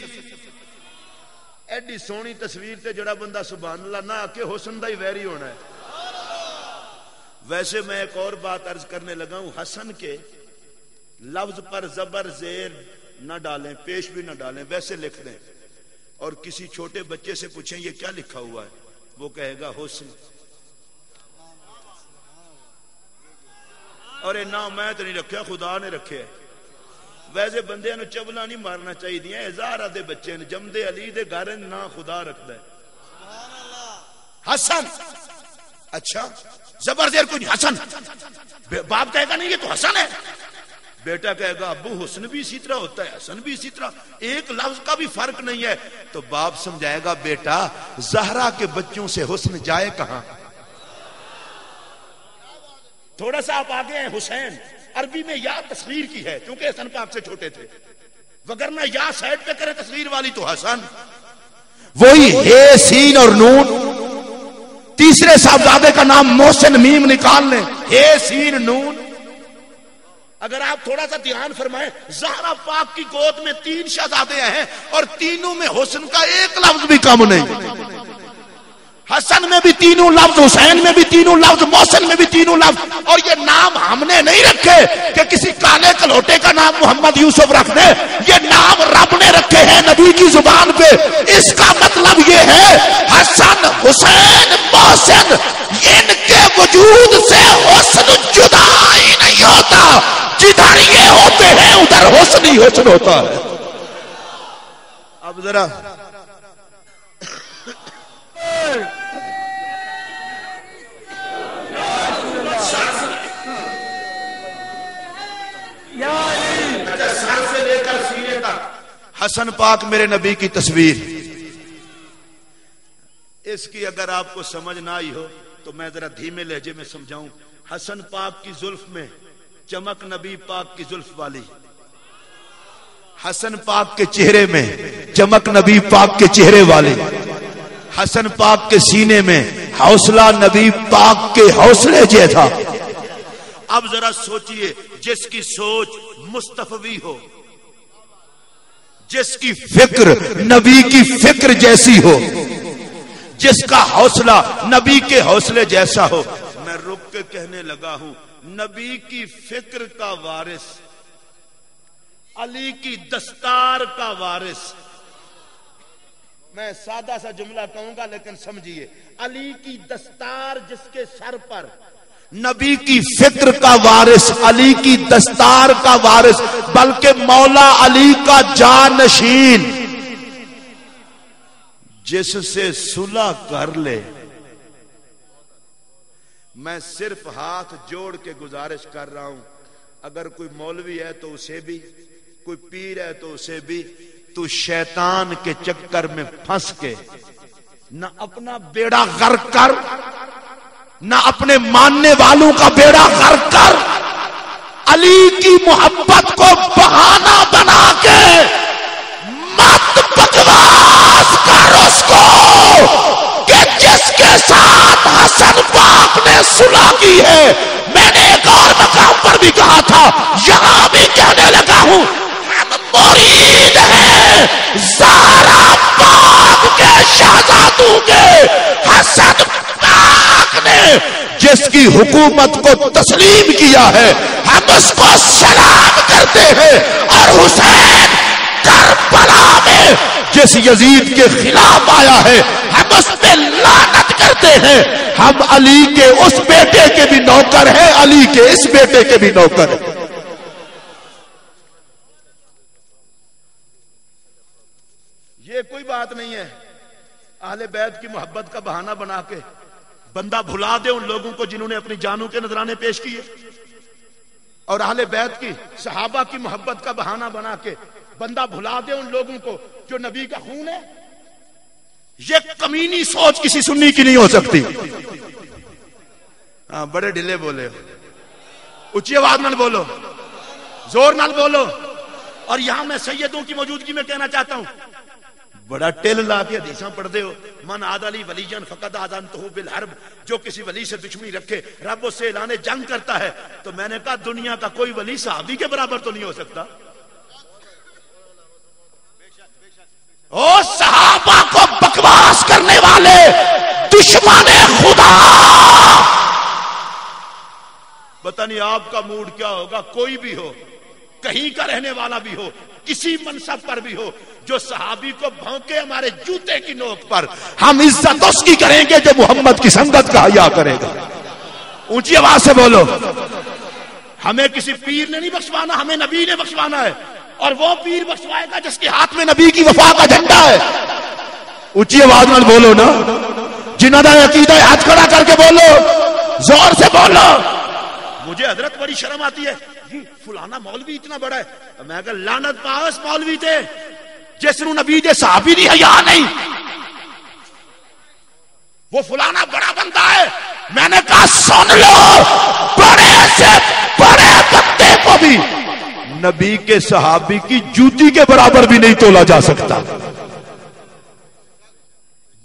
ایڈی سونی تصویر تے جڑا بندہ سبحان اللہ نہ آکے حسن دا ہی ویری ہونا ہے. ویسے میں ایک اور بات عرض کرنے لگا ہوں, حسن کے لفظ پر زبر زیر نہ ڈالیں, پیش بھی نہ ڈالیں, ویسے لکھ دیں. اور کسی چھوٹے بچے سے پوچھیں یہ کیا لکھا ہوا ہے, وہ کہے گا حسن. اور نہ میں تو نہیں رکھا, خدا نے رکھے. ویسے بندے نو چبلا نہیں مارنا چاہیے. ہزار دے بچے نے جمدے علی دے گھر نہ خدا رکھتا ہے حسن. اچھا زبر زیر کوئی حسن, باپ کہے گا نہیں یہ تو حسن ہے. بیٹا کہے گا ابو حسن بھی اسی طرح ہوتا ہے, حسن بھی اسی طرح, ایک لفظ کا بھی فرق نہیں ہے. تو باپ سمجھائے گا بیٹا زہرا کے بچوں سے حسن جائے کہاں. تھوڑا سا آپ آگے ہیں. حسین عربی میں یا تصغیر کی ہے کیونکہ حسن پاک سے چھوٹے تھے, وگرنہ یا سائڈ پہ کرے تصغیر والی تو حسن. وہی ہے سین اور نون. تیسرے صاحبزادے کا نام محسن میم نکال لیں, ہے سین نون. اگر آپ تھوڑا سا دھیان فرمائیں, زہرا پاک کی گود میں 3 شہزادے ہیں اور تینوں میں حسن کا ایک لفظ بھی کم نہیں. حسن میں بھی 3 لفظ, حسین میں بھی 3 لفظ, محسن میں بھی 3 لفظ. اور یہ نام ہم نے نہیں رکھے کہ کسی کالے کلوٹے کا نام محمد یوسف رکھ دے. یہ نام رب نے رکھے ہیں نبی کی زبان پہ. اس کا مطلب یہ ہے حسن, حسین, محسن, ان کے وجود سے حسن جدا ہی نہیں ہوتا. جدھر یہ ہوتے ہیں ادھر حسن ہی حسن ہوتا ہے. اب ذرا سر سے لے کر سینے تک حسن پاک میرے نبی کی تصویر. اس کی اگر آپ کو سمجھ نہ آئی ہو تو میں ذرا دھیمے لہجے میں سمجھاؤں. حسن پاک کی زلف میں چمک نبی پاک کی زلف والی, حسن پاک کے چہرے میں چمک نبی پاک کے چہرے والی, حسن پاک کے سینے میں حوصلہ نبی پاک کے حوصلے جیسا. اب ذرا سوچئے, جس کی سوچ مصطفی ہو, جس کی فکر نبی کی فکر جیسی ہو, جس کا حوصلہ نبی کے حوصلے جیسا ہو. میں رک کے کہنے لگا ہوں, نبی کی فکر کا وارث, علی کی دستار کا وارث. میں سادہ سا جملہ کہوں گا لیکن سمجھیے, علی کی دستار جس کے سر پر, نبی کی فکر کا وارث, علی کی دستار کا وارث, بلکہ مولا علی کا جانشین, جس سے صلح کر لے. میں صرف ہاتھ جوڑ کے گزارش کر رہا ہوں, اگر کوئی مولوی ہے تو اسے بھی, کوئی پیر ہے تو اسے بھی, تو شیطان کے چکر میں پھنس کے نہ اپنا بیڑا غرق کر, نہ اپنے ماننے والوں کا بیڑا غرق کر. علی کی محبت کو بہانہ بنا کے مت بکواس کر اس کو کہ جس کے ساتھ حسن پاک نے صلح کی ہے. میں نے ایک اور مقام پر بھی کہا تھا, یہاں بھی کہنے لگا ہوں, ہم مرید ہیں زہرا پاک کے شہزادوں کے. حسن پاک نے جس کی حکومت کو تسلیم کیا ہے ہم اس کو سلام کرتے ہیں. اور حسین کربلا میں جس یزید کے خلاف آیا ہے ہم اس پہ لعنت کرتے ہیں. ہم علی کے اس بیٹے کے بھی نوکر ہیں, علی کے اس بیٹے کے بھی نوکر ہیں. یہ کوئی بات نہیں ہے اہل بیت کی محبت کا بہانہ بنا کے بندہ بھلا دے ان لوگوں کو جنہوں نے اپنی جانوں کے نذرانے پیش کیے, اور اہل بیت کی صحابہ کی محبت کا بہانہ بنا کے بندہ بھلا دے ان لوگوں کو جو نبی کا خون ہے. یہ کمینی سوچ کسی سنی کی نہیں ہو سکتی. ہاں بڑے ڈھلے بولے ہو, اونچی آواز نال بولو, زور نال بولو. اور یہاں میں سیدوں کی موجودگی میں کہنا چاہتا ہوں, بڑا ٹل لا کے حدیثاں پڑھتے ہو. من عاد علی ولی فقد آذنتہ بالحرب, جو کسی ولی سے دشمنی رکھے رب اس سے اعلان جنگ کرتا ہے. تو میں نے کہا دنیا کا کوئی ولی صحابی کے برابر تو نہیں ہو سکتا. او صحابہ کو بکواس کرنے والے دشمن خدا. پتہ نہیں آپ کا موڈ کیا ہوگا, کوئی بھی ہو, کہیں کا رہنے والا بھی ہو, کسی منصب پر بھی ہو, جو صحابی کو بھونکے ہمارے جوتے کی نوک پر, ہم عزت اس کی کریں گے جو محمد کی سنگت کا حیا کرے گا. اونچی آواز سے بولو. ہمیں کسی پیر نے نہیں بخشوانا, ہمیں نبی نے بخشوانا ہے. اور وہ پیر بخشوائے گا جس کے ہاتھ میں نبی کی وفا کا جھنڈا ہے. اونچی آواز میں بولو نا, جنہوں نے عقیدہ ہے ہاتھ کھڑا کر کے بولو, زور سے بولو. مجھے حضرت بڑی شرم آتی ہے, جی فلانا مولوی اتنا بڑا ہے. میں کہا لعنت پاس مولوی تھے جس نو نبی دے صحابی دی حیا نہیں. وہ فلانا بڑا بندہ ہے. میں نے کہا سن لو, بڑے سے بڑے بندے کو بھی نبی کے صحابی کی جوتی کے برابر بھی نہیں تولا جا سکتا.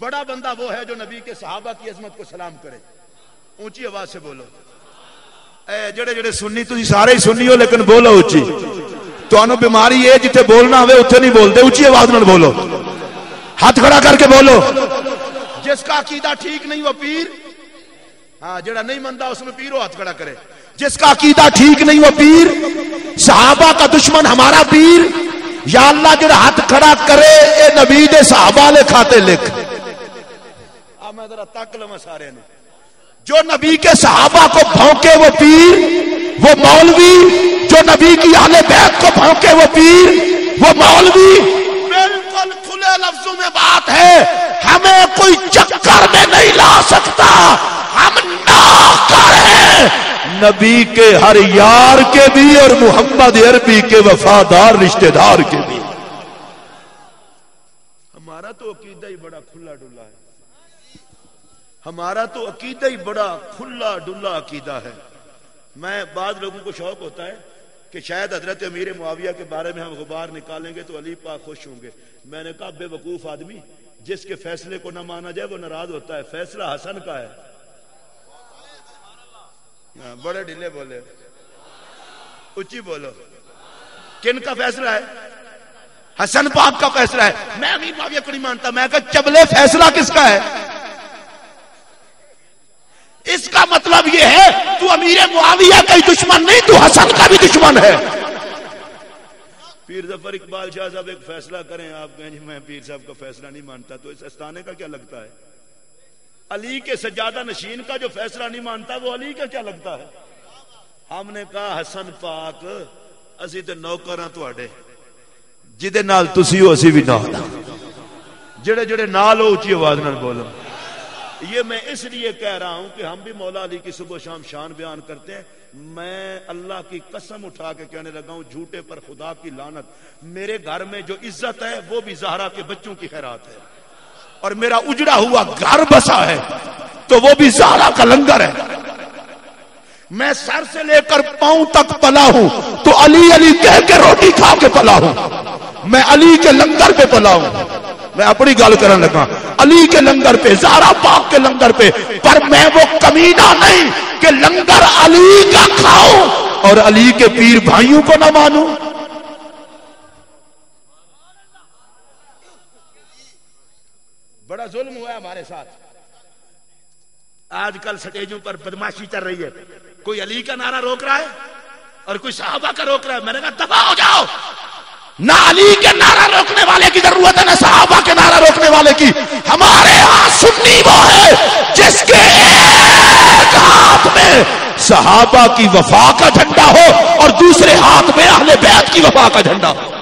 بڑا بندہ وہ ہے جو نبی کے صحابہ کی عظمت کو سلام کرے. اونچی آواز سے بولو. اے جڑے جڑے سنی تسی سارے ہی سنی ہو, لیکن بولو اونچی. تانوں بیماری ہے جتھے بولنا ہوئے اتھے نہیں بولتے. اونچی آواز نال بولو, ہاتھ کھڑا کر کے بولو. جس کا عقیدہ ٹھیک نہیں وہ پیر, ہاں جڑا نہیں منتا اس میں پیر ہو, ہاتھ کھڑا کرے. جس کا عقیدہ ٹھیک نہیں وہ پیر, صحابہ کا دشمن ہمارا پیر. یا اللہ جڑا ہاتھ کھڑا کرے اے نبی دے صحابہ لے کھاتے لکھ. میں ذرا تک لواں سارے نے. جو نبی کے صحابہ کو بھونکے وہ پیر, وہ مولوی. جو نبی کی اہل بیت کو بھونکے وہ پیر, وہ مولوی. بالکل کھلے لفظوں میں بات ہے, ہمیں کوئی چکر میں نہیں لا سکتا. ہم نوکر ہیں نبی کے ہر یار کے بھی اور محمد عربی کے وفادار رشتہ دار کے بھی. ہمارا تو عقیدہ ہی بڑا کھلا ڈلا ہے. ہمارا تو عقیدہ ہی بڑا کھلا ڈلا عقیدہ ہے. میں بعض لوگوں کو شوق ہوتا ہے کہ شاید حضرت امیر معاویہ کے بارے میں ہم غبار نکالیں گے تو علی پاک خوش ہوں گے. میں نے کہا بے وقوف آدمی, جس کے فیصلے کو نہ مانا جائے وہ ناراض ہوتا ہے. فیصلہ حسن کا ہے. بڑے ڈھیلے بولے, اچھی بولو. کن کا فیصلہ ہے؟ حسن پاک کا فیصلہ ہے. میں امیر معاویہ کو نہیں مانتا. میں کہا چبلے فیصلہ کس کا ہے؟ اس کا مطلب یہ ہے تو امیر معاویہ کا ہی دشمن نہیں, تو حسن کا بھی دشمن ہے. پیر ظفر اقبال شاہ صاحب ایک فیصلہ کریں, آپ کہیں میں پیر صاحب کا فیصلہ نہیں مانتا, تو اس استانے کا کیا لگتا ہے؟ علی کے سجادہ نشین کا جو فیصلہ نہیں مانتا وہ علی کا کیا لگتا ہے؟ ہم نے کہا حسن پاک اسی تے نوکر ہاں تواڈے, جدے نال تسی ہو اسی بھی نال. جڑے جڑے نال ہو اونچی آواز نال بولو. یہ میں اس لیے کہہ رہا ہوں کہ ہم بھی مولا علی کی صبح و شام شان بیان کرتے ہیں. میں اللہ کی قسم اٹھا کے کہنے لگا ہوں, جھوٹے پر خدا کی لعنت, میرے گھر میں جو عزت ہے وہ بھی زہرا کے بچوں کی خیرات ہے, اور میرا اجڑا ہوا گھر بسا ہے تو وہ بھی زہرا کا لنگر ہے. میں سر سے لے کر پاؤں تک پلا ہوں تو علی علی کہہ کے روٹی کھا کے پلا ہوں. میں علی کے لنگر پہ پلا ہوں. میں اپنی گل کرنے لگا, علی کے لنگر پہ, زہرا پاک کے لنگر پہ. پر میں وہ کمینہ نہیں کہ لنگر علی کا کھاؤں اور علی کے پیر بھائیوں کو نہ مانوں. بڑا ظلم ہوا ہے ہمارے ساتھ. آج کل سٹیجوں پر بدماشی چل رہی ہے. کوئی علی کا نعرہ روک رہا ہے اور کوئی صحابہ کا روک رہا ہے. میں نے کہا دفع ہو جاؤ. نہ علی کے نعرہ روکنے والے کی ضرورت ہے, نہ صحابہ کے نعرہ روکنے والے کی. ہمارے ہاں سنی وہ ہے جس کے ایک ہاتھ میں صحابہ کی وفا کا جھنڈا ہو اور دوسرے ہاتھ میں اہل بیت کی وفا کا جھنڈا ہو.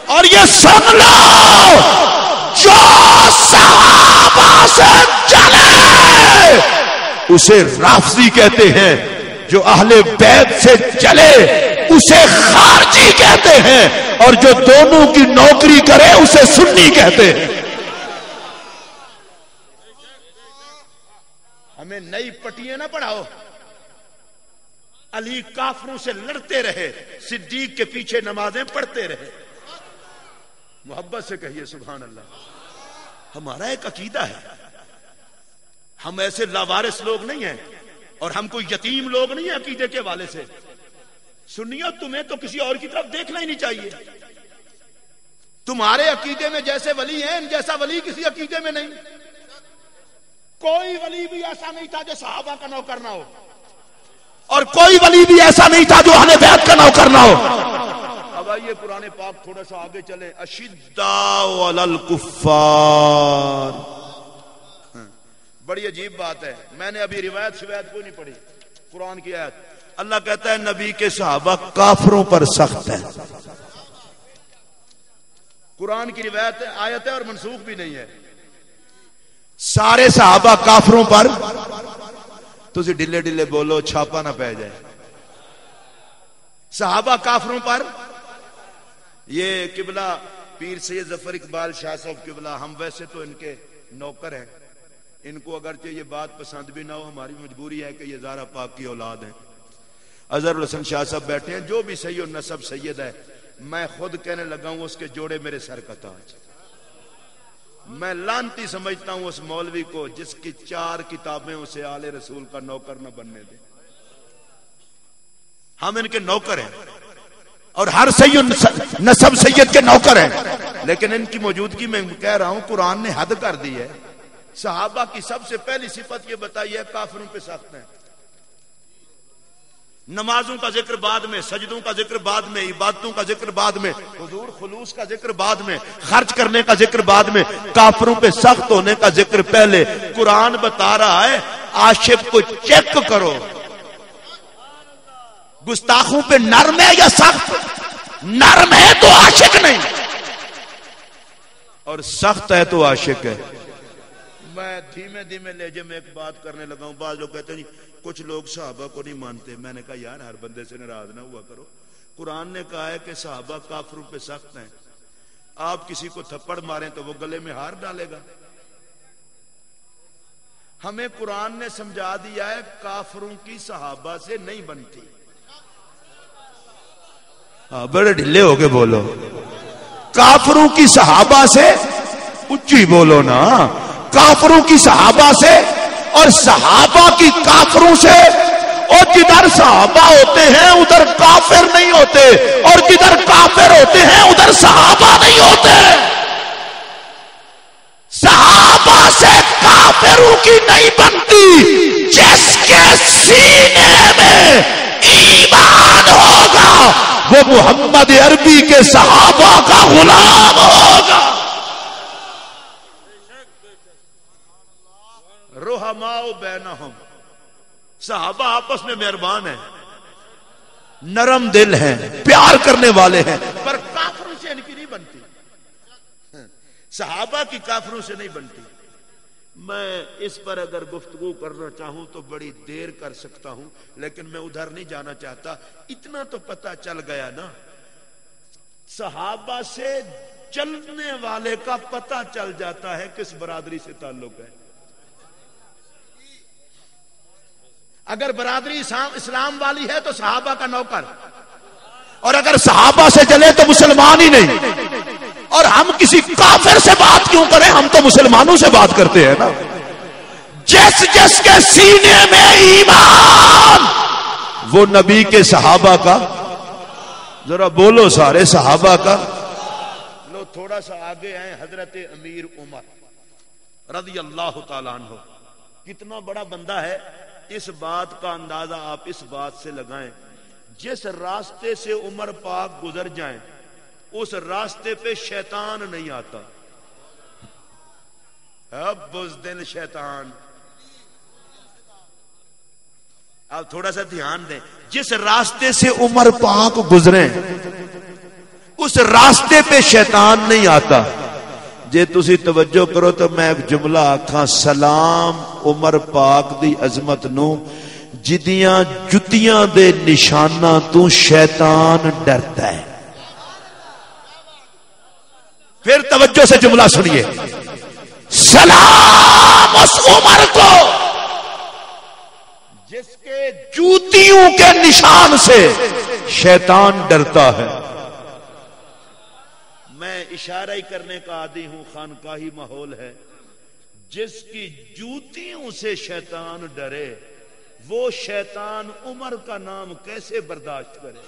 اور یہ سن لو, جو صحابہ سے چلے اسے رافضی کہتے ہیں, جو اہل بیت سے چلے اسے خارجی کہتے ہیں, اور جو دونوں کی نوکری کرے اسے سنی کہتے ہیں. ہمیں نئی پٹیاں نہ پڑھاؤ. علی کافروں سے لڑتے رہے, صدیق کے پیچھے نمازیں پڑھتے رہے. محبت سے کہیے سبحان اللہ. ہمارا ایک عقیدہ ہے, ہم ایسے لاوارث لوگ نہیں ہیں اور ہم کوئی یتیم لوگ نہیں ہیں عقیدے کے حوالے سے. سنیو, تمہیں تو کسی اور کی طرف دیکھنا ہی نہیں چاہیے. تمہارے عقیدے میں جیسے ولی ہیں, ان جیسا ولی کسی عقیدے میں نہیں. کوئی ولی بھی ایسا نہیں تھا جو صحابہ کا نوکر نہ ہو, اور کوئی ولی بھی ایسا نہیں تھا جو اہل بیت کا نوکر نہ ہو. اب آئیے قرآن پاک تھوڑا سا آگے چلیں. اشداء علی الکفار, بڑی عجیب بات ہے. میں نے ابھی روایت شوایت کوئی نہیں پڑھی, قرآن کی آیت. اللہ کہتا ہے نبی کے صحابہ کافروں پر سخت ہیں. قرآن کی روایت آیت ہے اور منسوخ بھی نہیں ہے. سارے صحابہ کافروں پر. تسی ڈلے ڈلے بولو چھاپا نہ پہ جائے. صحابہ کافروں پر. یہ قبلہ پیر سید ظفر اقبال شاہ صاحب قبلہ, ہم ویسے تو ان کے نوکر ہیں, ان کو اگرچہ یہ بات پسند بھی نہ ہو, ہماری مجبوری ہے کہ یہ زہرا پاک کی اولاد ہیں. اظہر الحسن شاہ صاحب بیٹھے ہیں, جو بھی سید نسب سید ہے, میں خود کہنے لگا ہوں اس کے جوڑے میرے سر کا تاج. میں لانتی سمجھتا ہوں اس مولوی کو جس کی 4 کتابیں اسے آل رسول کا نوکر نہ بننے دیں. ہم ان کے نوکر ہیں اور ہر سید نسب سید کے نوکر ہیں, لیکن ان کی موجودگی میں کہہ رہا ہوں قرآن نے حد کر دی ہے. صحابہ کی سب سے پہلی صفت یہ بتائی ہے کافروں پہ سخت ہیں. نمازوں کا ذکر بعد میں, سجدوں کا ذکر بعد میں, عبادتوں کا ذکر بعد میں, حضور خلوص کا ذکر بعد میں, خرچ کرنے کا ذکر بعد میں, کافروں پہ سخت ہونے کا ذکر پہلے. قرآن بتا رہا ہے عاشق کو چیک کرو, گستاخوں پہ نرم ہے یا سخت. نرم ہے تو عاشق نہیں, اور سخت ہے تو عاشق ہے. میں دھیمے دھیمے لہجے میں ایک بات کرنے لگا ہوں. بعض لوگ کہتے ہیں کچھ لوگ صحابہ کو نہیں مانتے. میں نے کہا یار ہر بندے سے ناراض نہ ہوا کرو. قرآن نے کہا ہے کہ صحابہ کافروں پہ سخت ہیں. آپ کسی کو تھپڑ ماریں تو وہ گلے میں ہار ڈالے گا. ہمیں قرآن نے سمجھا دیا ہے کافروں کی صحابہ سے نہیں بنتی. بڑے ڈھلے ہو کے بولو, کافروں کی صحابہ سے اچھی بولو نا. کافروں کی صحابہ سے اور صحابہ کی کافروں سے. اور جدھر صحابہ ہوتے ہیں ادھر کافر نہیں ہوتے, اور جدھر کافر ہوتے ہیں ادھر صحابہ نہیں ہوتے. صحابہ سے کافروں کی نہیں بنتی. جس کے سینے میں ایمان ہوگا وہ محمد عربی کے صحابہ کا غلام ہوگا. رحماء بینہم, صحابہ آپس میں مہربان ہیں, نرم دل ہیں, پیار کرنے والے ہیں, پر کافروں سے ان کی نہیں بنتی. صحابہ کی کافروں سے نہیں بنتی. میں اس پر اگر گفتگو کرنا چاہوں تو بڑی دیر کر سکتا ہوں, لیکن میں ادھر نہیں جانا چاہتا. اتنا تو پتہ چل گیا نا, صحابہ سے چلنے والے کا پتہ چل جاتا ہے کس برادری سے تعلق ہے. اگر برادری اسلام والی ہے تو صحابہ کا نوکر, اور اگر صحابہ سے چلے تو مسلمان ہی نہیں. اور ہم کسی کافر سے بات کیوں کریں, ہم تو مسلمانوں سے بات کرتے ہیں نا. جس جس کے سینے میں ایمان وہ نبی کے صحابہ کا. ذرا بولو سارے صحابہ کا. لو تھوڑا سا آگے آئے. حضرت امیر عمر رضی اللہ تعالیٰ عنہ, کتنا بڑا بندہ ہے. اس بات کا اندازہ آپ اس بات سے لگائیں, جس راستے سے عمر پاک گزر جائیں اس راستے پہ شیطان نہیں آتا. اب بزدل شیطان. آپ تھوڑا سا دھیان دیں, جس راستے سے عمر پاک گزریں اس راستے پہ شیطان نہیں آتا. جے تسی توجہ کرو تو میں ایک جملہ آکھاں, سلام عمر پاک دی عظمت نو جدیاں جتیاں دے نشاناں تو شیطان ڈرتا ہے. پھر توجہ سے جملہ سنیے, سلام اس عمر کو جوتیوں کے نشان سے شیطان ڈرتا ہے. میں اشارہ ہی کرنے کا عادی ہوں، خانقاہی ماحول ہے. جس کی جوتیوں سے شیطان ڈرے وہ شیطان عمر کا نام کیسے برداشت کرے؟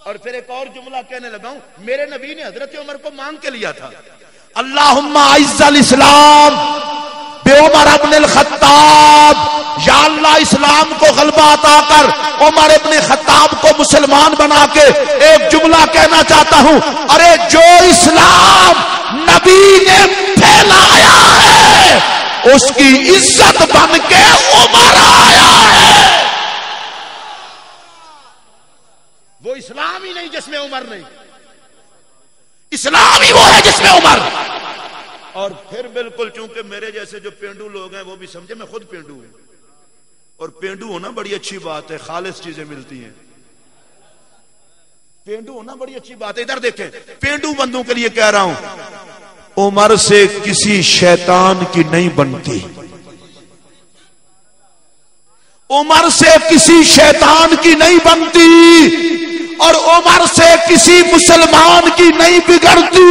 اور پھر ایک اور جملہ کہنے لگا ہوں، میرے نبی نے حضرت عمر کو مانگ کے لیا تھا، اللہم اعز الاسلام بعمر ابن الخطاب، یا اللہ اسلام کو غلبہ عطا کر عمر ابن خطاب کو مسلمان بنا کے. ایک جملہ کہنا چاہتا ہوں، ارے جو اسلام نبی نے پھیلایا ہے اس کی عزت بن کے عمر آیا ہے. وہ اسلام ہی نہیں جس میں عمر نہیں، اسلام ہی وہ ہے جس میں عمر. اور پھر بالکل چونکہ میرے جیسے جو پینڈو لوگ ہیں وہ بھی سمجھے، میں خود پینڈو ہوں، اور پینڈو ہونا بڑی اچھی بات ہے، خالص چیزیں ملتی ہیں. پینڈو ہونا بڑی اچھی بات ہے. ادھر دیکھیں، پینڈو بندوں کے لیے کہہ رہا ہوں، عمر سے کسی شیطان کی نہیں بنتی، عمر سے کسی شیطان کی نہیں بنتی، اور عمر سے کسی مسلمان کی نہیں بگڑتی.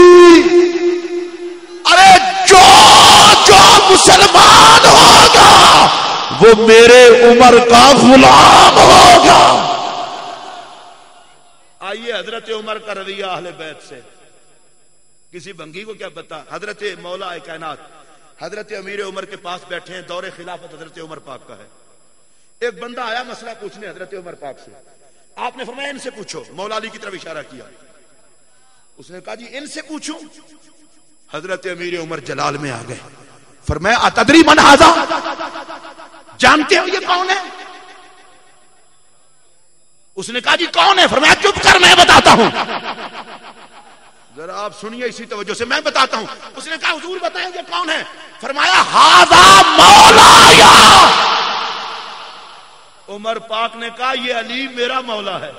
ارے جو مسلمان ہوگا وہ میرے عمر کا غلام ہوگا. آئیے حضرت عمر کا رویہ اہل بیت سے. کسی بنگی کو کیا پتا؟ حضرت مولا کائنات حضرت امیر عمر کے پاس بیٹھے ہیں، دور خلافت حضرت عمر پاک کا ہے. ایک بندہ آیا مسئلہ پوچھنے حضرت عمر پاک سے. آپ نے فرمایا ان سے پوچھو، مولا علی کی طرف اشارہ کیا. اس نے کہا جی ان سے پوچھوں. حضرت امیر عمر جلال میں آ گئے، فرمایا اتدری من ھذا، جانتے ہو یہ کون ہے؟ اس نے کہا جی کون ہے؟ فرمایا چپ کر میں بتاتا ہوں. ذرا آپ سنیے اسی توجہ سے، میں بتاتا ہوں. اس نے کہا حضور بتائیں یہ کون ہے؟ فرمایا ھذا مولایا. عمر پاک نے کہا یہ علی میرا مولا ہے.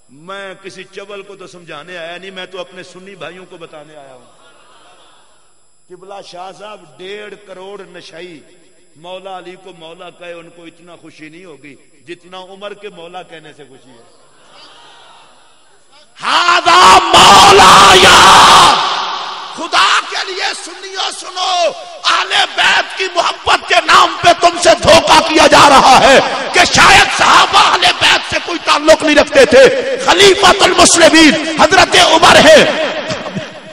میں کسی چول کو تو سمجھانے آیا نہیں، میں تو اپنے سنی بھائیوں کو بتانے آیا ہوں. قبلہ شاہ صاحب 1.5 کروڑ نشائی مولا علی کو مولا کہے، ان کو اتنا خوشی نہیں ہوگی جتنا عمر کے مولا کہنے سے خوشی ہے. ھذا مولایا. خدا کے لیے سنیو سنو، اہل بیت کی محبت کے نام پہ تم سے دھوکہ کیا جا رہا ہے کہ شاید صحابہ اہل بیت سے کوئی تعلق نہیں رکھتے تھے. خلیفۃ المسلمین حضرت عمر ہے،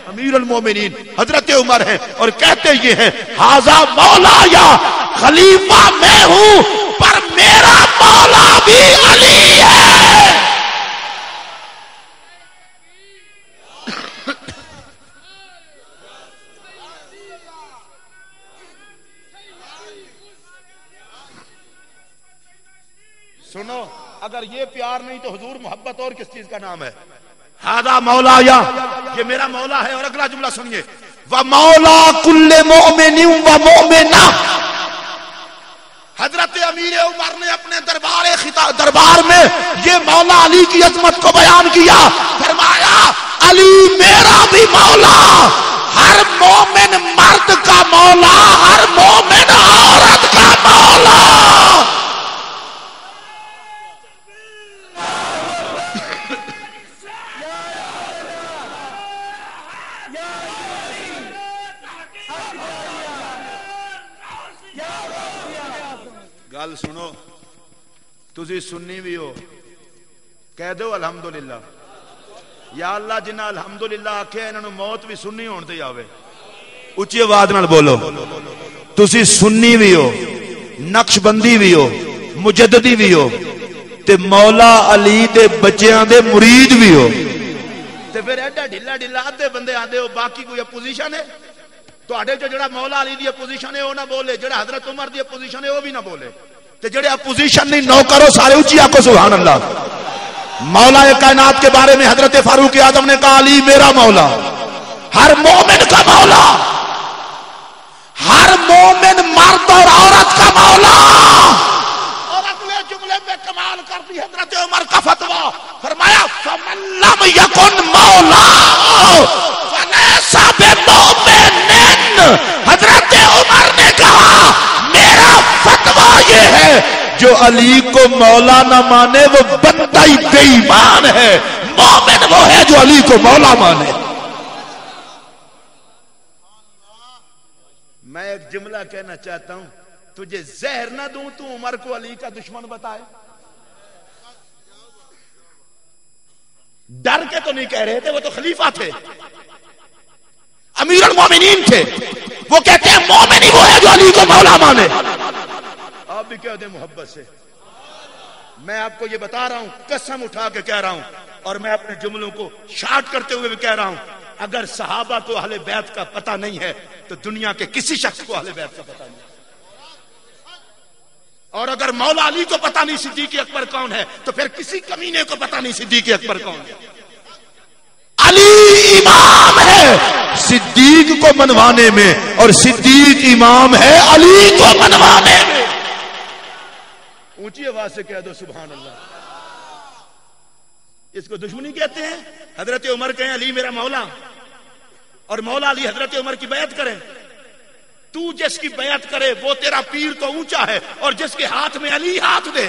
امیر المومنین حضرت عمر ہے، اور کہتے یہ ہیں ھذا مولایا، خلیفہ میں ہوں پر میرا مولا بھی علی ہے. سنو، اگر یہ پیار نہیں تو حضور محبت اور کس چیز کا نام ہے؟ ھذا مولایا، یہ میرا مولا ہے. اور اگلا جملہ سنیے، وَمَوْلَا كُلِّ مُؤْمِنٍ وَمُؤْمِنَةٍ. حضرت امیر عمر نے اپنے دربار میں یہ مولا علی کی عظمت کو بیان کیا. فرمایا علی میرا بھی مولا، ہر مومن مرد کا مولا، ہر مومن عورت کا مولا. گل سنو، تسی سنی بھی ہو، کہہ دو الحمدللہ. یا اللہ جنہ الحمدللہ آکھے انہوں موت بھی سنی ہون تے آوے. اچھی آواز نال بولو. تسی سنی بھی ہو، نقش بندی بھی ہو، مجددی بھی ہو، تے مولا علی دے بچیاں دے مرید بھی ہو. تے پھر ایڈا ڈھلا ڈھلا آدھے بندے آدھے ہو، باقی کوئی اپوزیشن ہے؟ تواڈے جو جڑا مولا علی دی اپوزیشن ہے وہ نہ بولے، جڑا حضرت عمر دی اپوزیشن ہے وہ بھی نہ بولے. تے جڑے اپوزیشن نہیں نو کرو سارے اونچی آکو سبحان اللہ. مولا کائنات کے بارے میں حضرت فاروق اعظم نے کہا علی میرا مولا، ہر مومن کا مولا، ہر مومن مرد اور عورت کا مولا. اور اگلے جملے میں کمال کر دی حضرت عمر کا فتویٰ. فرمایا فمن لم یکن مولا فلیس بمؤمن. حضرت عمر جو علی کو مولا نہ مانے وہ بندہ ہی بے ایمان ہے، مومن وہ ہے جو علی کو مولا مانے۔ میں ایک جملہ کہنا چاہتا ہوں، تجھے زہر نہ دوں تو عمر کو علی کا دشمن بتائے؟ ڈر کے تو نہیں کہہ رہے تھے، وہ تو خلیفہ تھے، امیر المومنین تھے، وہ کہتے ہیں مومن ہی وہ ہے جو علی کو مولا مانے۔ آپ بھی کہہ دیں محبت سے، میں آپ کو یہ بتا رہا ہوں، قسم اٹھا کے کہہ رہا ہوں، اور میں اپنے جملوں کو شارٹ کرتے ہوئے بھی کہہ رہا ہوں، اگر صحابہ کو اہل بیت کا پتہ نہیں ہے تو دنیا کے کسی شخص کو اہل بیت کا پتہ نہیں، اور اگر مولا علی کو پتہ نہیں صدیق اکبر کون ہے تو پھر کسی کمینے کو پتہ نہیں صدیق اکبر کون ہے۔ علی امام ہے صدیق کو منوانے میں، اور صدیق امام ہے علی کو منوانے میں۔ اونچی آواز سے کہہ دو سبحان اللہ۔ اس کو دشمنی کہتے ہیں؟ حضرت عمر کہیں علی میرا مولا، اور مولا علی حضرت عمر کی بیعت کریں۔ تو جس کی بیعت کرے وہ تیرا پیر تو اونچا ہے، اور جس کے ہاتھ میں علی ہاتھ دے۔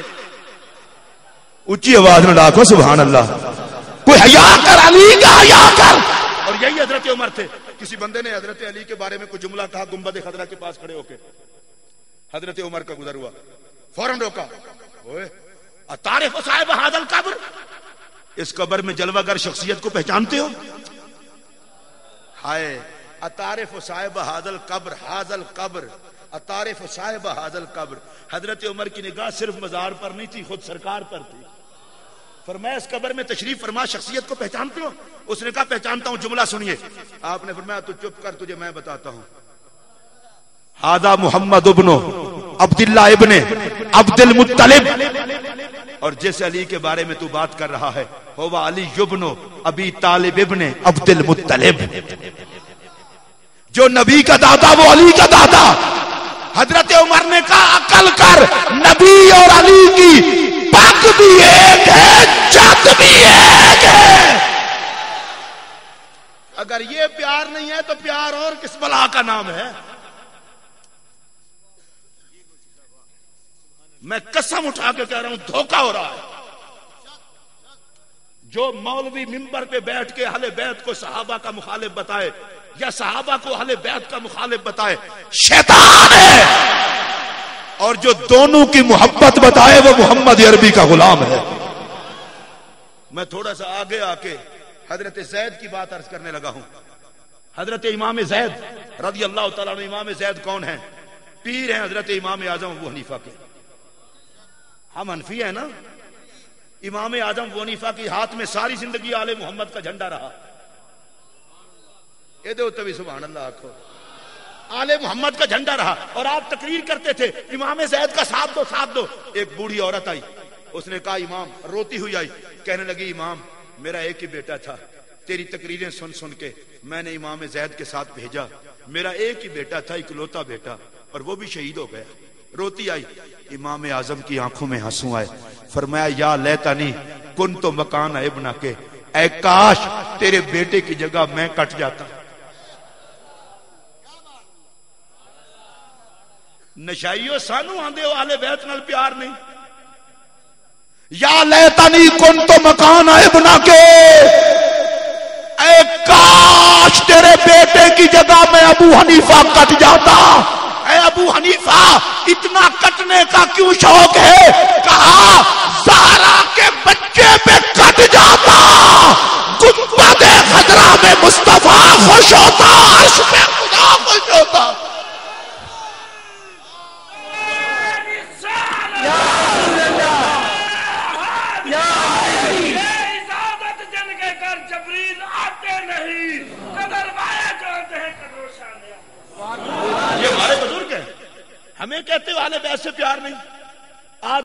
اونچی آواز میں ڈاکو سبحان اللہ، کوئی حیا کر، علی کا حیا کر۔ اور یہی حضرت عمر تھے۔ کسی بندے نے حضرت علی کے بارے میں کوئی جملہ کہا گنبد خضرا کے پاس کھڑے ہو کے، حضرت عمر کا گزر ہوا، فوراً روکا، اوئے اتعرف صاحب ھذا القبر، اس قبر میں جلوہ گر شخصیت کو پہچانتے ہو؟ ہائے اتعرف صاحب ھذا القبر، ھذا القبر، اتعرف صاحب ھذا القبر۔ حضرت عمر کی نگاہ صرف مزار پر نہیں تھی، خود سرکار پر تھی۔ فرمایا اس قبر میں تشریف فرما شخصیت کو پہچانتے ہو؟ اس نے کہا پہچانتا ہوں، جملہ سنیے۔ آپ نے فرمایا تو چپ کر، تجھے میں بتاتا ہوں۔ ھذا محمد ابن عبداللہ ابن عبد المطلب، اور جس علی کے بارے میں تو بات کر رہا ہے هو علی ابن ابی طالب ابن عبد المطلب، جو نبی کا دادا وہ علی کا دادا۔ حضرت عمر نے کہا عقل کر، نبی اور علی کی پگ بھی ایک ہے، جد بھی ایک ہے۔ اگر یہ پیار نہیں ہے تو پیار اور کس بلا کا نام ہے؟ میں قسم اٹھا کے کہہ رہا ہوں دھوکہ ہو رہا ہے۔ جو مولوی ممبر پہ بیٹھ کے اہل بیت کو صحابہ کا مخالف بتائے یا صحابہ کو اہل بیت کا مخالف بتائے، شیطان ہے، اور جو دونوں کی محبت بتائے وہ محمد عربی کا غلام ہے۔ میں تھوڑا سا آگے آ کے حضرت زید کی بات عرض کرنے لگا ہوں۔ حضرت امام زید رضی اللہ تعالیٰ عنہ، امام زید کون ہیں؟ پیر ہیں حضرت امام اعظم ابو حنیفہ کے۔ ہم حنفی ہیں نا، امام اعظم ابو حنیفہ کی ہاتھ میں ساری زندگی آل محمد کا جھنڈا رہا۔ یہ دو تبھی سبحان اللہ آکھو، آل محمد کا جھنڈا رہا، اور آپ تقریر کرتے تھے امام زید کا ساتھ دو ساتھ دو۔ ایک بوڑھی عورت آئی، اس نے کہا امام، روتی ہوئی آئی، کہنے لگی امام میرا ایک ہی بیٹا تھا، تیری تقریریں سن سن کے میں نے امام زید کے ساتھ بھیجا، میرا ایک ہی بیٹا تھا، اکلوتا بیٹا، اور وہ بھی شہید ہو گیا۔ روتی آئی، امام اعظم کی آنکھوں میں آنسو آئے، فرمایا یا لیتنی کنت مکان ابن کے، اے کاش تیرے بیٹے کی جگہ میں کٹ جاتا۔ نشائیو سانو آندے ہو اہل بیت نال پیار نہیں؟ یا لیتنی کنت مکان ابن کے، اے کاش تیرے بیٹے کی جگہ میں ابو حنیفہ کٹ جاتا۔ اے ابو حنیفہ اتنا کٹنے کا کیوں شوق ہے؟ کہا زہرا کے بچے پہ کٹ جاتا، گنبد خضرا میں مصطفیٰ خوش ہوتا، عرش پہ خدا خوش ہوتا۔ یہ ہمارے بزرگ ہیں، ہمیں کہتے ہو اہل بیت سے پیار نہیں؟